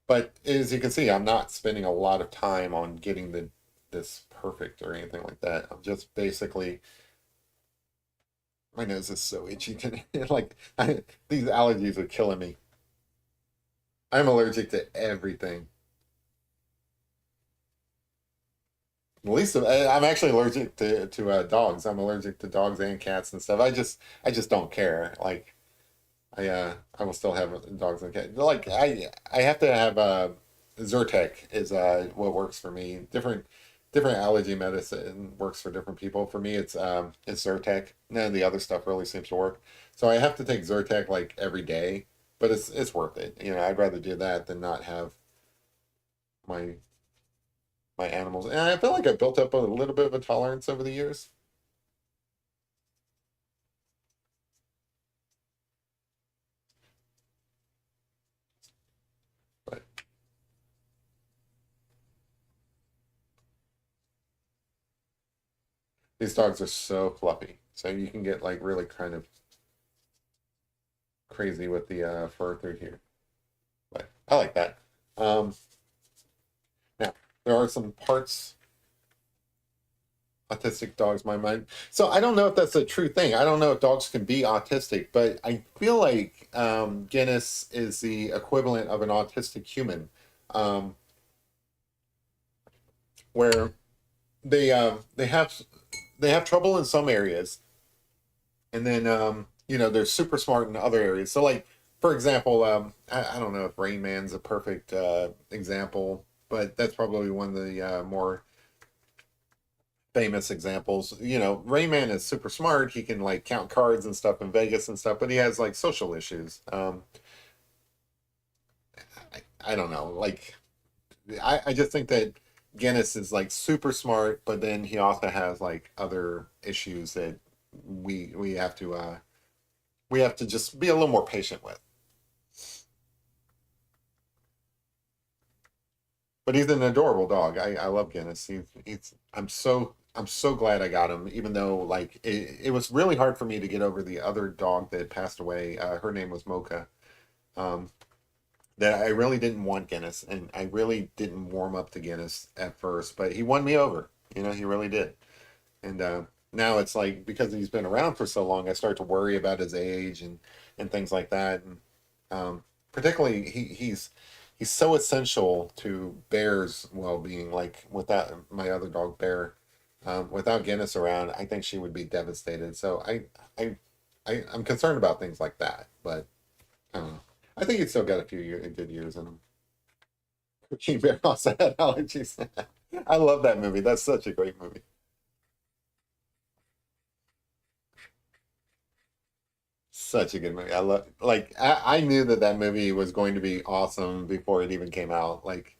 But as you can see, I'm not spending a lot of time on getting this perfect or anything like that. I'm just basically my nose is so itchy today. Like these allergies are killing me. I'm allergic to everything. At least I'm actually allergic to dogs. I'm allergic to dogs and cats and stuff. I just don't care. Like I will still have dogs and cats. Like I have to have Zyrtec is what works for me. Different allergy medicine works for different people. For me, it's Zyrtec. None of the other stuff really seems to work. So I have to take Zyrtec like every day, but it's worth it. I'd rather do that than not have my my animals. And I feel like I built up a little bit of a tolerance over the years. But these dogs are so fluffy, so you can get like really kind of crazy with the fur through here. But I like that. Um, Now there are some parts autistic dogs my mind. So I don't know if that's a true thing. I don't know if dogs can be autistic, but I feel like Guinness is the equivalent of an autistic human, um, where they have trouble in some areas, and then they're super smart in other areas. So like for example, I don't know if Rain Man's a perfect example, but that's probably one of the more famous examples. Rayman is super smart. He can like count cards and stuff in Vegas and stuff, but he has like social issues. I don't know. Like, I just think that Guinness is like super smart, but then he also has like other issues that we have to just be a little more patient with. But he's an adorable dog. I love Guinness. I'm so glad I got him, even though like it was really hard for me to get over the other dog that passed away. Her name was Mocha. Um, that I really didn't want Guinness, and I really didn't warm up to Guinness at first, but he won me over. He really did. And now it's like because he's been around for so long, I start to worry about his age and things like that. And particularly, he's so essential to Bear's well-being. Like without my other dog Bear, without Guinness around, I think she would be devastated. So I, I'm concerned about things like that. But I don't know. I think he's still got a few good years in him. King Bear also had allergies. I love that movie. That's such a great movie. such a good movie. I love, like, I knew that that movie was going to be awesome before it even came out. Like,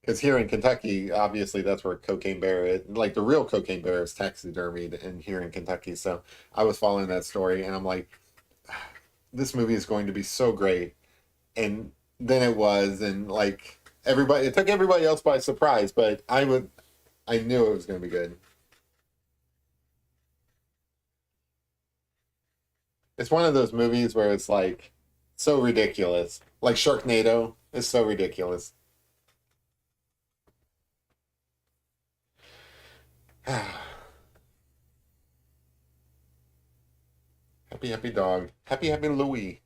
because here in Kentucky, obviously that's where Cocaine Bear is. Like, the real Cocaine Bear is taxidermied in here in Kentucky. So I was following that story, and I'm like, this movie is going to be so great. And then it was, and like everybody, it took everybody else by surprise, but I knew it was going to be good. It's one of those movies where it's like so ridiculous. Like Sharknado is so ridiculous. Happy, happy dog. Happy, happy Louie.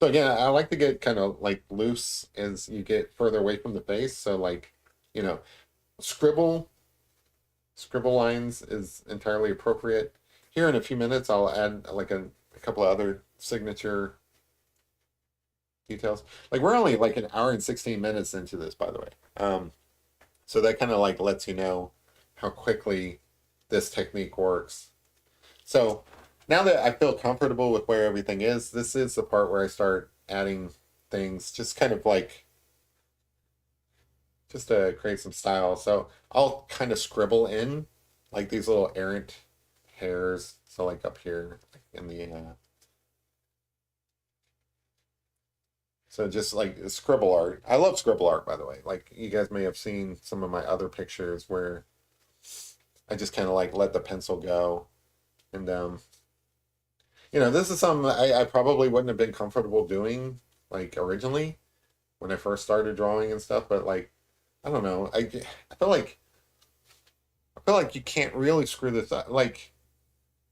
So again, I like to get kind of like loose as you get further away from the face. So like, you know, scribble, scribble lines is entirely appropriate. Here in a few minutes, I'll add like a couple of other signature details. Like we're only like an hour and 16 minutes into this, by the way. So that kind of like lets you know how quickly this technique works. So now that I feel comfortable with where everything is, this is the part where I start adding things, just kind of like just to create some style. So I'll kind of scribble in like these little errant hairs. So like up here in the so just like scribble art. I love scribble art, by the way. Like you guys may have seen some of my other pictures where I just kind of like let the pencil go. And this is something I probably wouldn't have been comfortable doing like originally when I first started drawing and stuff. But like, I don't know. I feel like you can't really screw this up. Like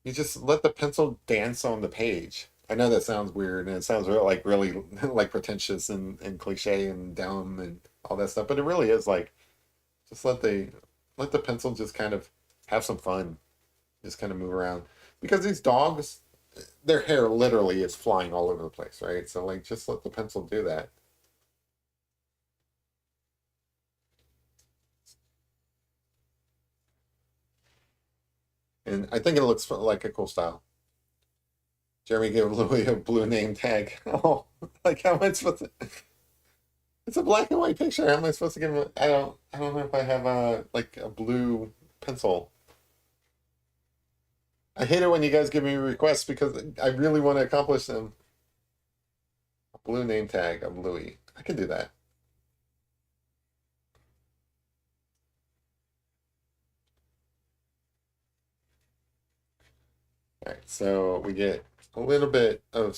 you just let the pencil dance on the page. I know that sounds weird and it sounds like really like pretentious and cliche and dumb and all that stuff, but it really is like just let the pencil just kind of have some fun, just kind of move around because these dogs, their hair literally is flying all over the place, right? So like just let the pencil do that. And I think it looks like a cool style. Jeremy gave Louis a blue name tag. Oh, like how am I supposed to? It's a black and white picture. How am I supposed to give him? I don't know if I have a like a blue pencil. I hate it when you guys give me requests because I really want to accomplish them. A blue name tag of Louis. I can do that. All right, so we get a little bit of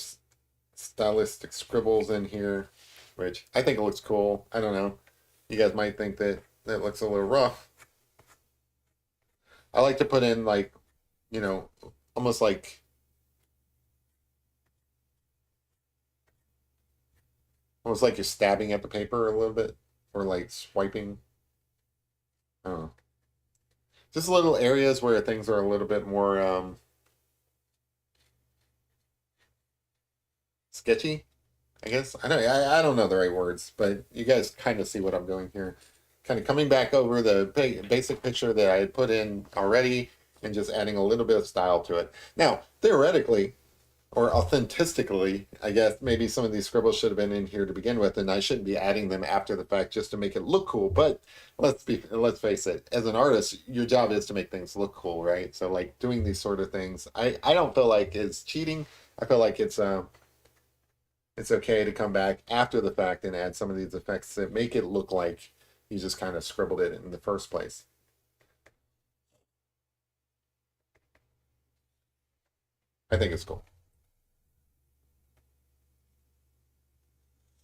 stylistic scribbles in here, which I think it looks cool. I don't know. You guys might think that that looks a little rough. I like to put in like, you know, almost like you're stabbing at the paper a little bit or like swiping. I don't know. Just little areas where things are a little bit more sketchy, I guess. I don't know the right words, but you guys kind of see what I'm doing here. Kind of coming back over the basic picture that I had put in already and just adding a little bit of style to it. Now, theoretically, or authentically, I guess maybe some of these scribbles should have been in here to begin with, and I shouldn't be adding them after the fact just to make it look cool. But let's face it, as an artist, your job is to make things look cool, right? So like doing these sort of things, I don't feel like it's cheating. I feel like it's okay to come back after the fact and add some of these effects that make it look like you just kind of scribbled it in the first place. I think it's cool.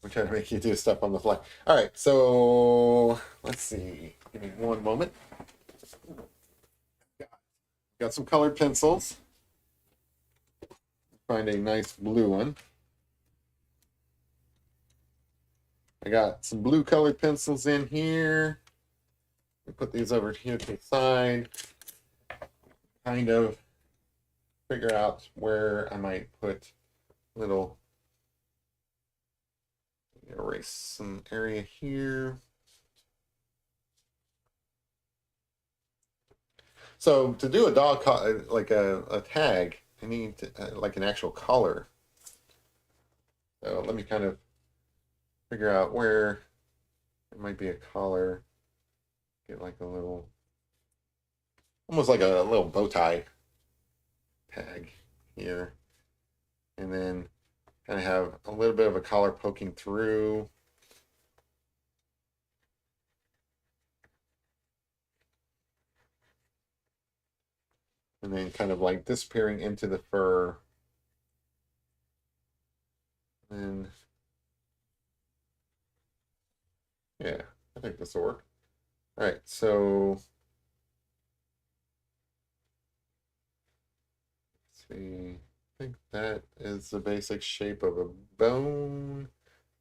We're trying to make you do stuff on the fly. All right, so let's see. Give me one moment. Got some colored pencils. Find a nice blue one. I got some blue colored pencils in here. We put these over here to the side. Kind of figure out where I might put little, erase some area here. So to do a like a tag, I need to, like an actual collar. So let me kind of figure out where it might be a collar. Get like a little, almost like a little bow tie tag here. And then kind of have a little bit of a collar poking through. And then kind of like disappearing into the fur. And yeah, I think this will work. All right, so let's see. I think that is the basic shape of a bone.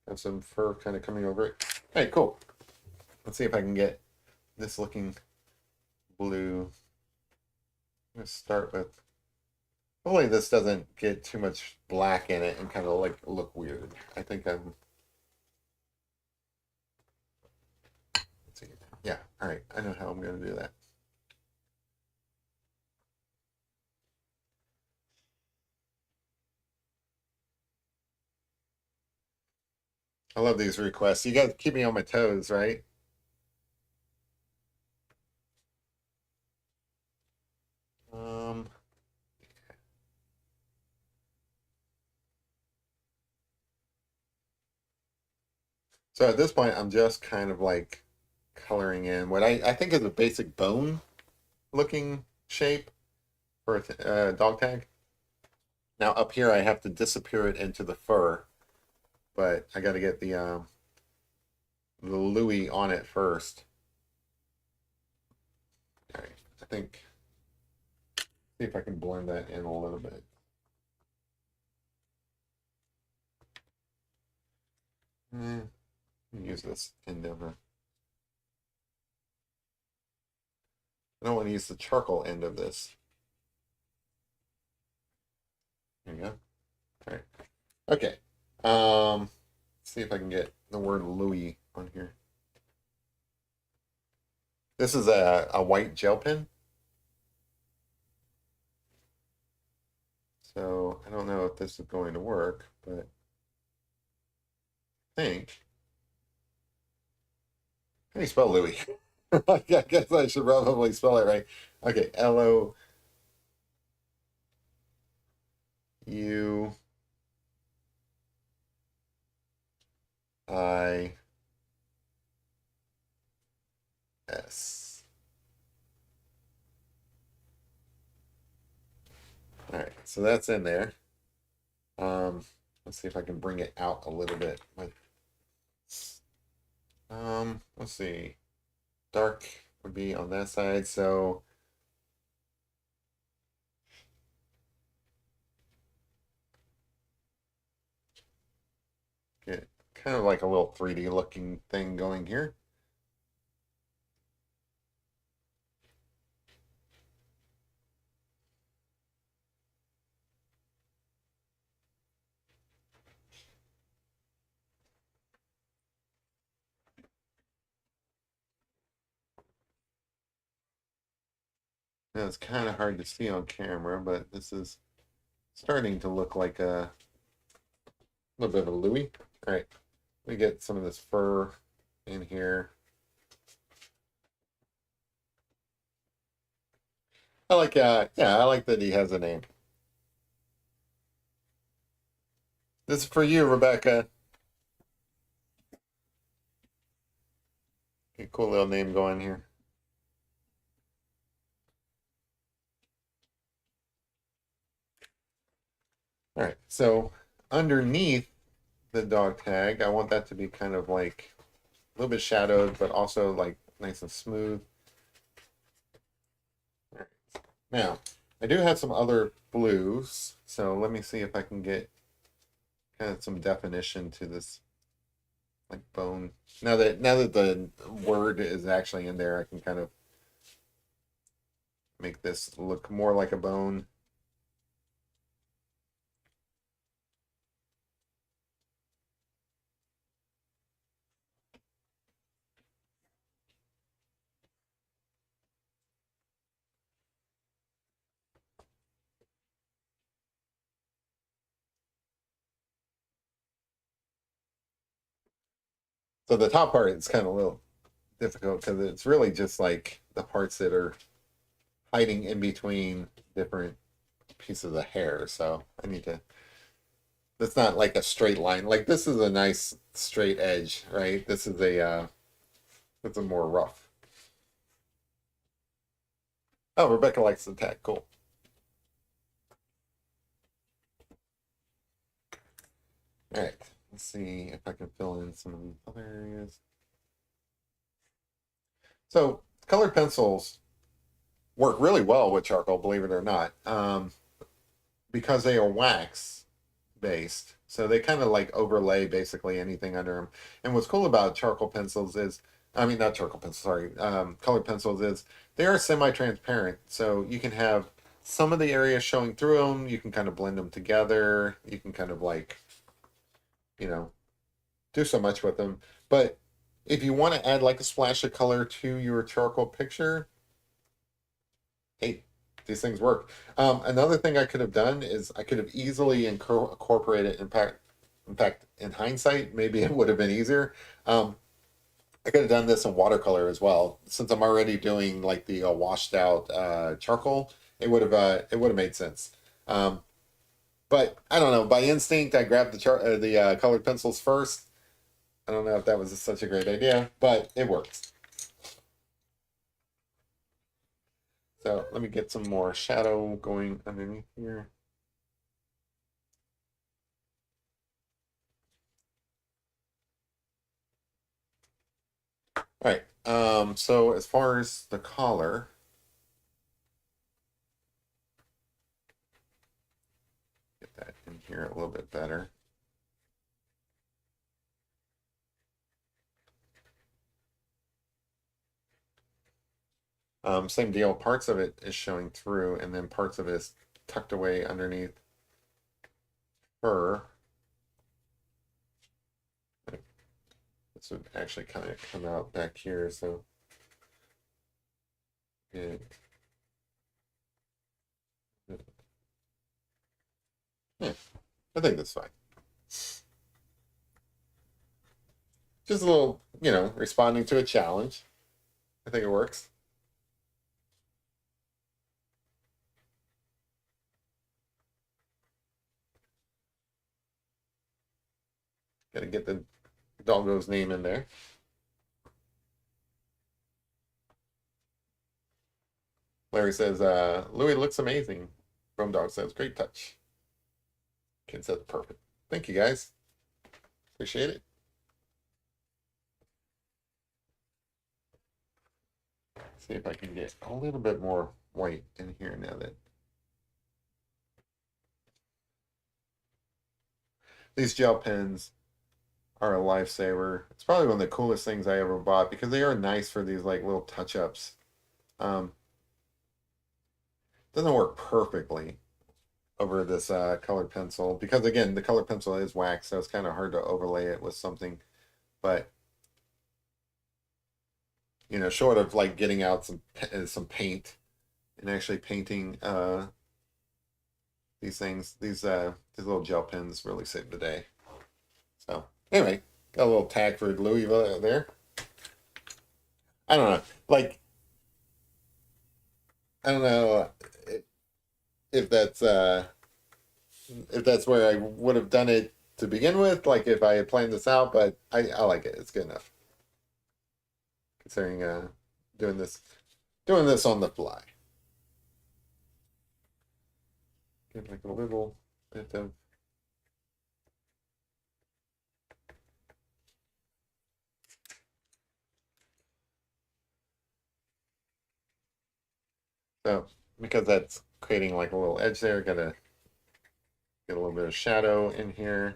Have some fur kind of coming over it. All right, cool. Let's see if I can get this looking blue. I'm gonna start with, hopefully this doesn't get too much black in it and kind of like look weird. I think I'm, let's see. Yeah, all right, I know how I'm gonna do that. I love these requests. You guys keep me on my toes, right? Um, so at this point, I'm just kind of like coloring in what I think is a basic bone looking shape for a dog tag. Now up here, I have to disappear it into the fur, but I got to get the Louis on it first. All right, I think, see if I can blend that in a little bit. Use this end of it. I don't want to use the charcoal end of this. There you go. All right. Okay. See if I can get the word Louis on here. This is a white gel pen. So I don't know if this is going to work, but I think. How do you spell Louis? I guess I should probably spell it right. Okay, Louis. All right, so that's in there. Let's see if I can bring it out a little bit. Let's see. Dark would be on that side, so get kind of like a little 3D looking thing going here. Now it's kind of hard to see on camera, but this is starting to look like a little bit of a Louis. All right, we get some of this fur in here. I like, yeah, I like that he has a name. This is for you, Rebecca. A cool little name going here. All right, so underneath the dog tag, I want that to be kind of like a little bit shadowed, but also like nice and smooth. All right. Now, I do have some other blues, so let me see if I can get kind of some definition to this like bone. Now that the word is actually in there, I can kind of make this look more like a bone. So the top part is kind of a little difficult because it's really just like the parts that are hiding in between different pieces of hair. So I need to, it's not like a straight line. Like this is a nice straight edge, right? This is it's a more rough. Oh, Rebecca likes the tag. Cool. All right. Let's see if I can fill in some of these other areas. So colored pencils work really well with charcoal, believe it or not, because they are wax based. So they kind of like overlay basically anything under them. And what's cool about charcoal pencils is, I mean, not charcoal pencils, sorry, colored pencils is they are semi-transparent. So you can have some of the areas showing through them. You can kind of blend them together. You can kind of like, you know, do so much with them. But if you want to add like a splash of color to your charcoal picture, hey, these things work. Another thing I could have done is I could have easily incorporated, in fact, in hindsight, maybe it would have been easier. I could have done this in watercolor as well. Since I'm already doing like the washed out charcoal, it would have made sense. Um, but I don't know. By instinct, I grabbed the colored pencils first. I don't know if that was such a great idea, but it works. So let me get some more shadow going underneath here. All right. So as far as the collar, get that in here a little bit better. Same deal. Parts of it is showing through, and then parts of it is tucked away underneath fur. This would actually kind of come out back here, so yeah. Yeah, I think that's fine. Just a little, responding to a challenge. I think it works. Got to get the doggo's name in there. Larry says, Louis looks amazing. From Dog says, great touch. Kid says, perfect. Thank you guys. Appreciate it. See if I can get a little bit more white in here now that these gel pens are a lifesaver. It's probably one of the coolest things I ever bought because they are nice for these like little touch-ups. Doesn't work perfectly over this colored pencil because again the colored pencil is wax, so it's kind of hard to overlay it with something. But short of like getting out some paint and actually painting these things, these little gel pens really save the day. So anyway, got a little tag for Louis there. I don't know, like I don't know if that's where I would have done it to begin with, like if I had planned this out, but I like it. It's good enough. Considering doing this on the fly. Get like a little bit of so because that's creating like a little edge there, gotta get a little bit of shadow in here.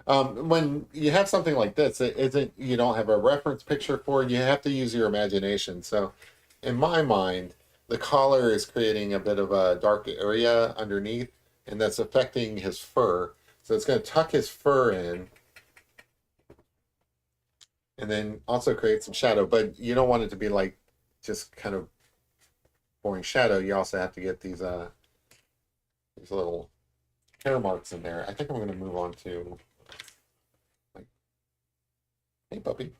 When you have something like this, it isn't you don't have a reference picture for it. You have to use your imagination. So, in my mind, the collar is creating a bit of a dark area underneath, and that's affecting his fur. So it's going to tuck his fur in, and then also create some shadow. But you don't want it to be like just kind of pouring shadow. You also have to get these little hair marks in there. I think I'm going to move on to Hey, puppy.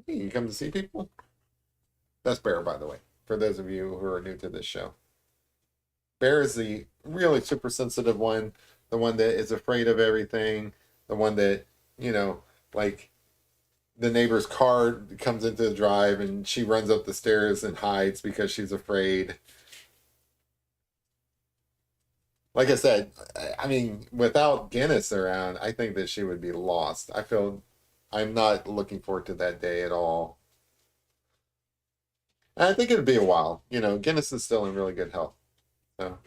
Hey, you come to see people? That's Bear, by the way, for those of you who are new to this show. Bear is the really super sensitive one, the one that is afraid of everything, the one that, you know, like the neighbor's car comes into the drive and she runs up the stairs and hides because she's afraid. Like I said, I mean, without Guinness around, I think that she would be lost. I'm not looking forward to that day at all. I think it'd be a while. You know, Guinness is still in really good health. So,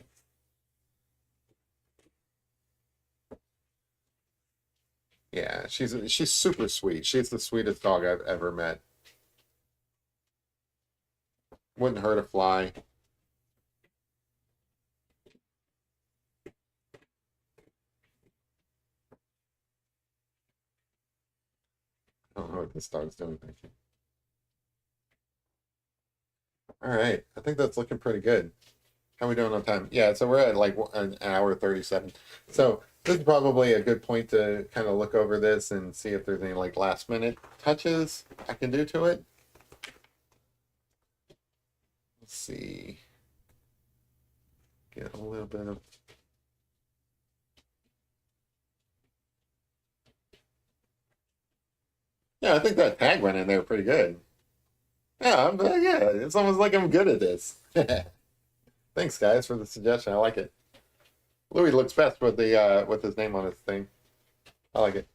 yeah, she's super sweet. She's the sweetest dog I've ever met. Wouldn't hurt a fly. I don't know what this dog's doing. Thank you. All right, I think that's looking pretty good. How are we doing on time? Yeah, so we're at like an hour 37. So this is probably a good point to kind of look over this and see if there's any like last minute touches I can do to it. Let's see. Get a little bit of. Yeah, I think that tag went in there pretty good. Yeah, yeah, it's almost like I'm good at this. Thanks, guys, for the suggestion. I like it. Louis looks best with his name on his thing. I like it.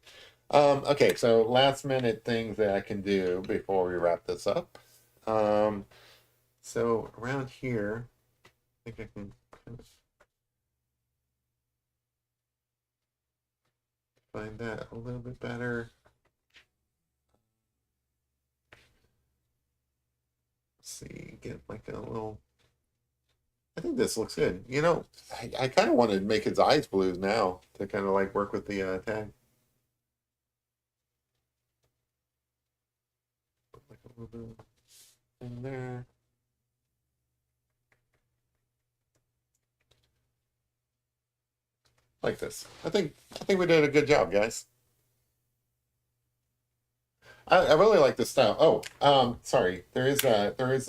Okay, so last minute things that I can do before we wrap this up. So around here, I think I can kind of find that a little bit better. Let's see, get like a little. I think this looks good. You know, I kind of want to make his eyes blue now to kind of like work with the tag. Put like a little bit in there. Like this. I think we did a good job, guys. I really like this style. Oh, sorry. There is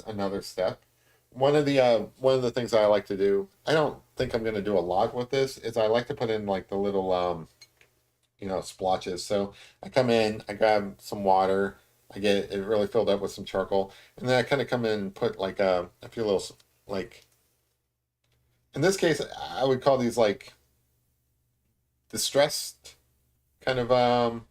another step. One of the things I like to do. I don't think I'm gonna do a lot with this. Is I like to put in like the little splotches. So I come in, I grab some water, I get it really filled up with some charcoal, and then I kind of come in and put like a few little like. In this case, I would call these like distressed kind of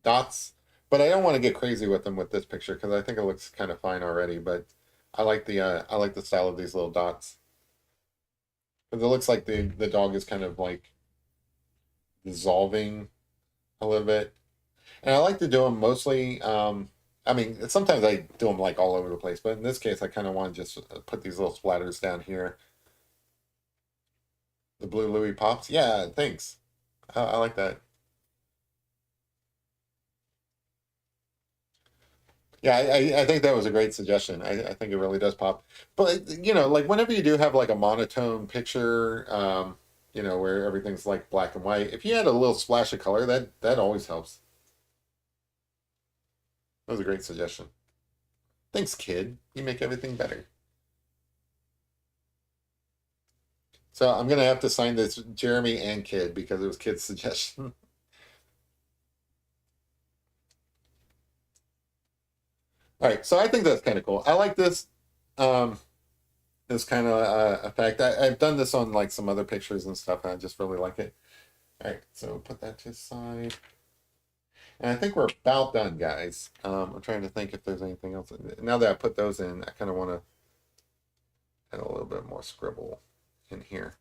dots, but I don't want to get crazy with them with this picture because I think it looks kind of fine already. But I like the style of these little dots because it looks like the dog is kind of like dissolving a little bit, and I like to do them mostly. I mean, sometimes I do them like all over the place, but in this case, I kind of want to just put these little splatters down here. The blue Louis pops. Yeah, thanks. I like that. Yeah, I think that was a great suggestion. I think it really does pop. But like whenever you do have like a monotone picture, where everything's like black and white, if you add a little splash of color, that always helps. That was a great suggestion. Thanks, kid. You make everything better. So I'm gonna have to sign this Jeremy and kid because it was kid's suggestion. All right, so I think that's kind of cool. I like um, this kind of effect. I've done this on like some other pictures and stuff, and I just really like it. All right, so put that to the side. And I think we're about done, guys. I'm trying to think if there's anything else. Now that I put those in, I kind of want to add a little bit more scribble in here.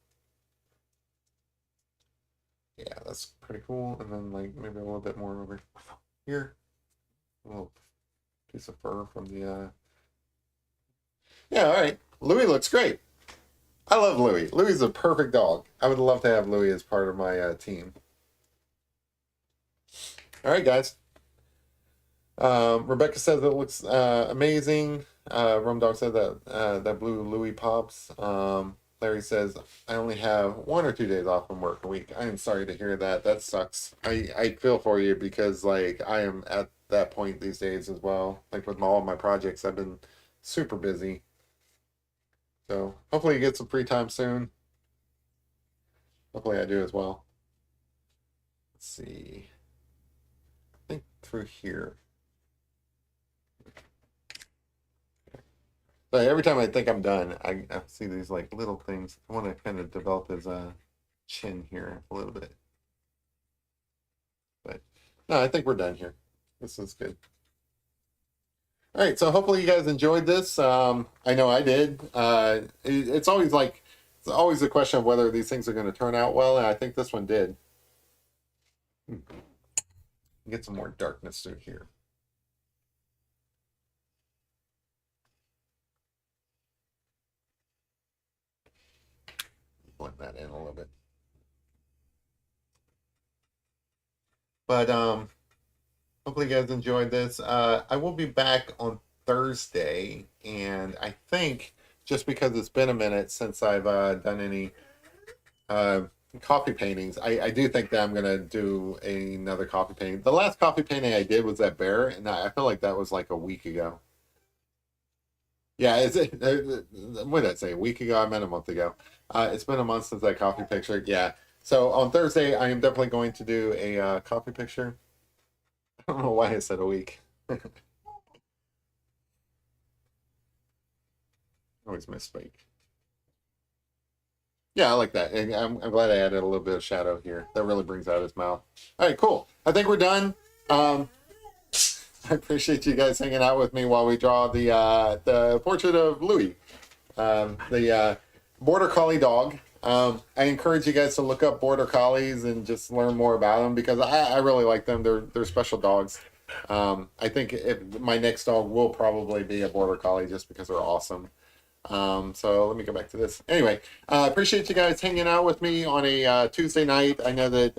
Yeah, that's pretty cool. And then like maybe a little bit more over here. A little piece of fur from the. Yeah, all right. Louis looks great. I love Louis. Louis is a perfect dog. I would love to have Louis as part of my team. All right, guys. Rebecca says it looks amazing. Rum Dog said that blue Louis pops. Larry says, I only have 1 or 2 days off from work a week. I am sorry to hear that. That sucks. I feel for you because like I am at that point these days as well. Like with all of my projects, I've been super busy. So hopefully you get some free time soon. Hopefully I do as well. Let's see. I think through here. So every time I think I'm done, I see these like little things. I want to kind of develop his chin here a little bit. But no, I think we're done here. This is good. All right, so hopefully you guys enjoyed this. I know I did. It's always like it's always a question of whether these things are going to turn out well, and I think this one did. Get some more darkness through here. Blend that in a little bit. But hopefully you guys enjoyed this. I will be back on Thursday, and I think just because it's been a minute since I've done any uh, coffee paintings, I do think that I'm gonna do another coffee painting. The last coffee painting I did was that bear, and I feel like that was like a week ago. Yeah, is it? What did I say? A week ago? I meant a month ago. It's been a month since that coffee picture. Yeah. So on Thursday, I am definitely going to do a coffee picture. I don't know why I said a week. Always misspeak. Yeah, I like that. And I'm glad I added a little bit of shadow here. That really brings out his mouth. All right, cool. I think we're done. I appreciate you guys hanging out with me while we draw the portrait of Louis, the Border Collie dog. I encourage you guys to look up Border Collies and just learn more about them because I really like them. They're special dogs. I think my next dog will probably be a Border Collie just because they're awesome. So let me go back to this. Anyway, appreciate you guys hanging out with me on a Tuesday night. I know that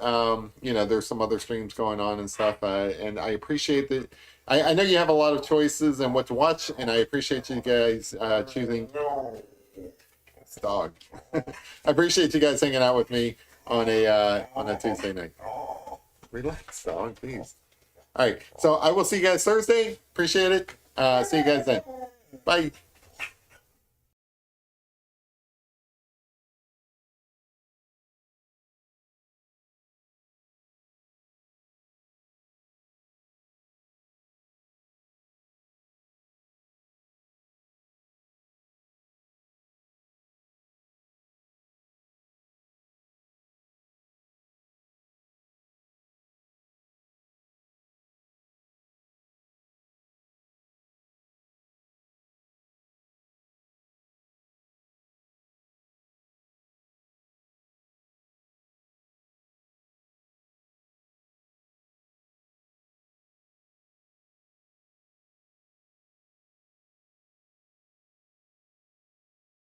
there's some other streams going on and stuff, and I appreciate that. I know you have a lot of choices and what to watch, and I appreciate you guys choosing this dog. I appreciate you guys hanging out with me on a Tuesday night. Relax, dog, please. All right, so I will see you guys Thursday. Appreciate it. See you guys then. Bye.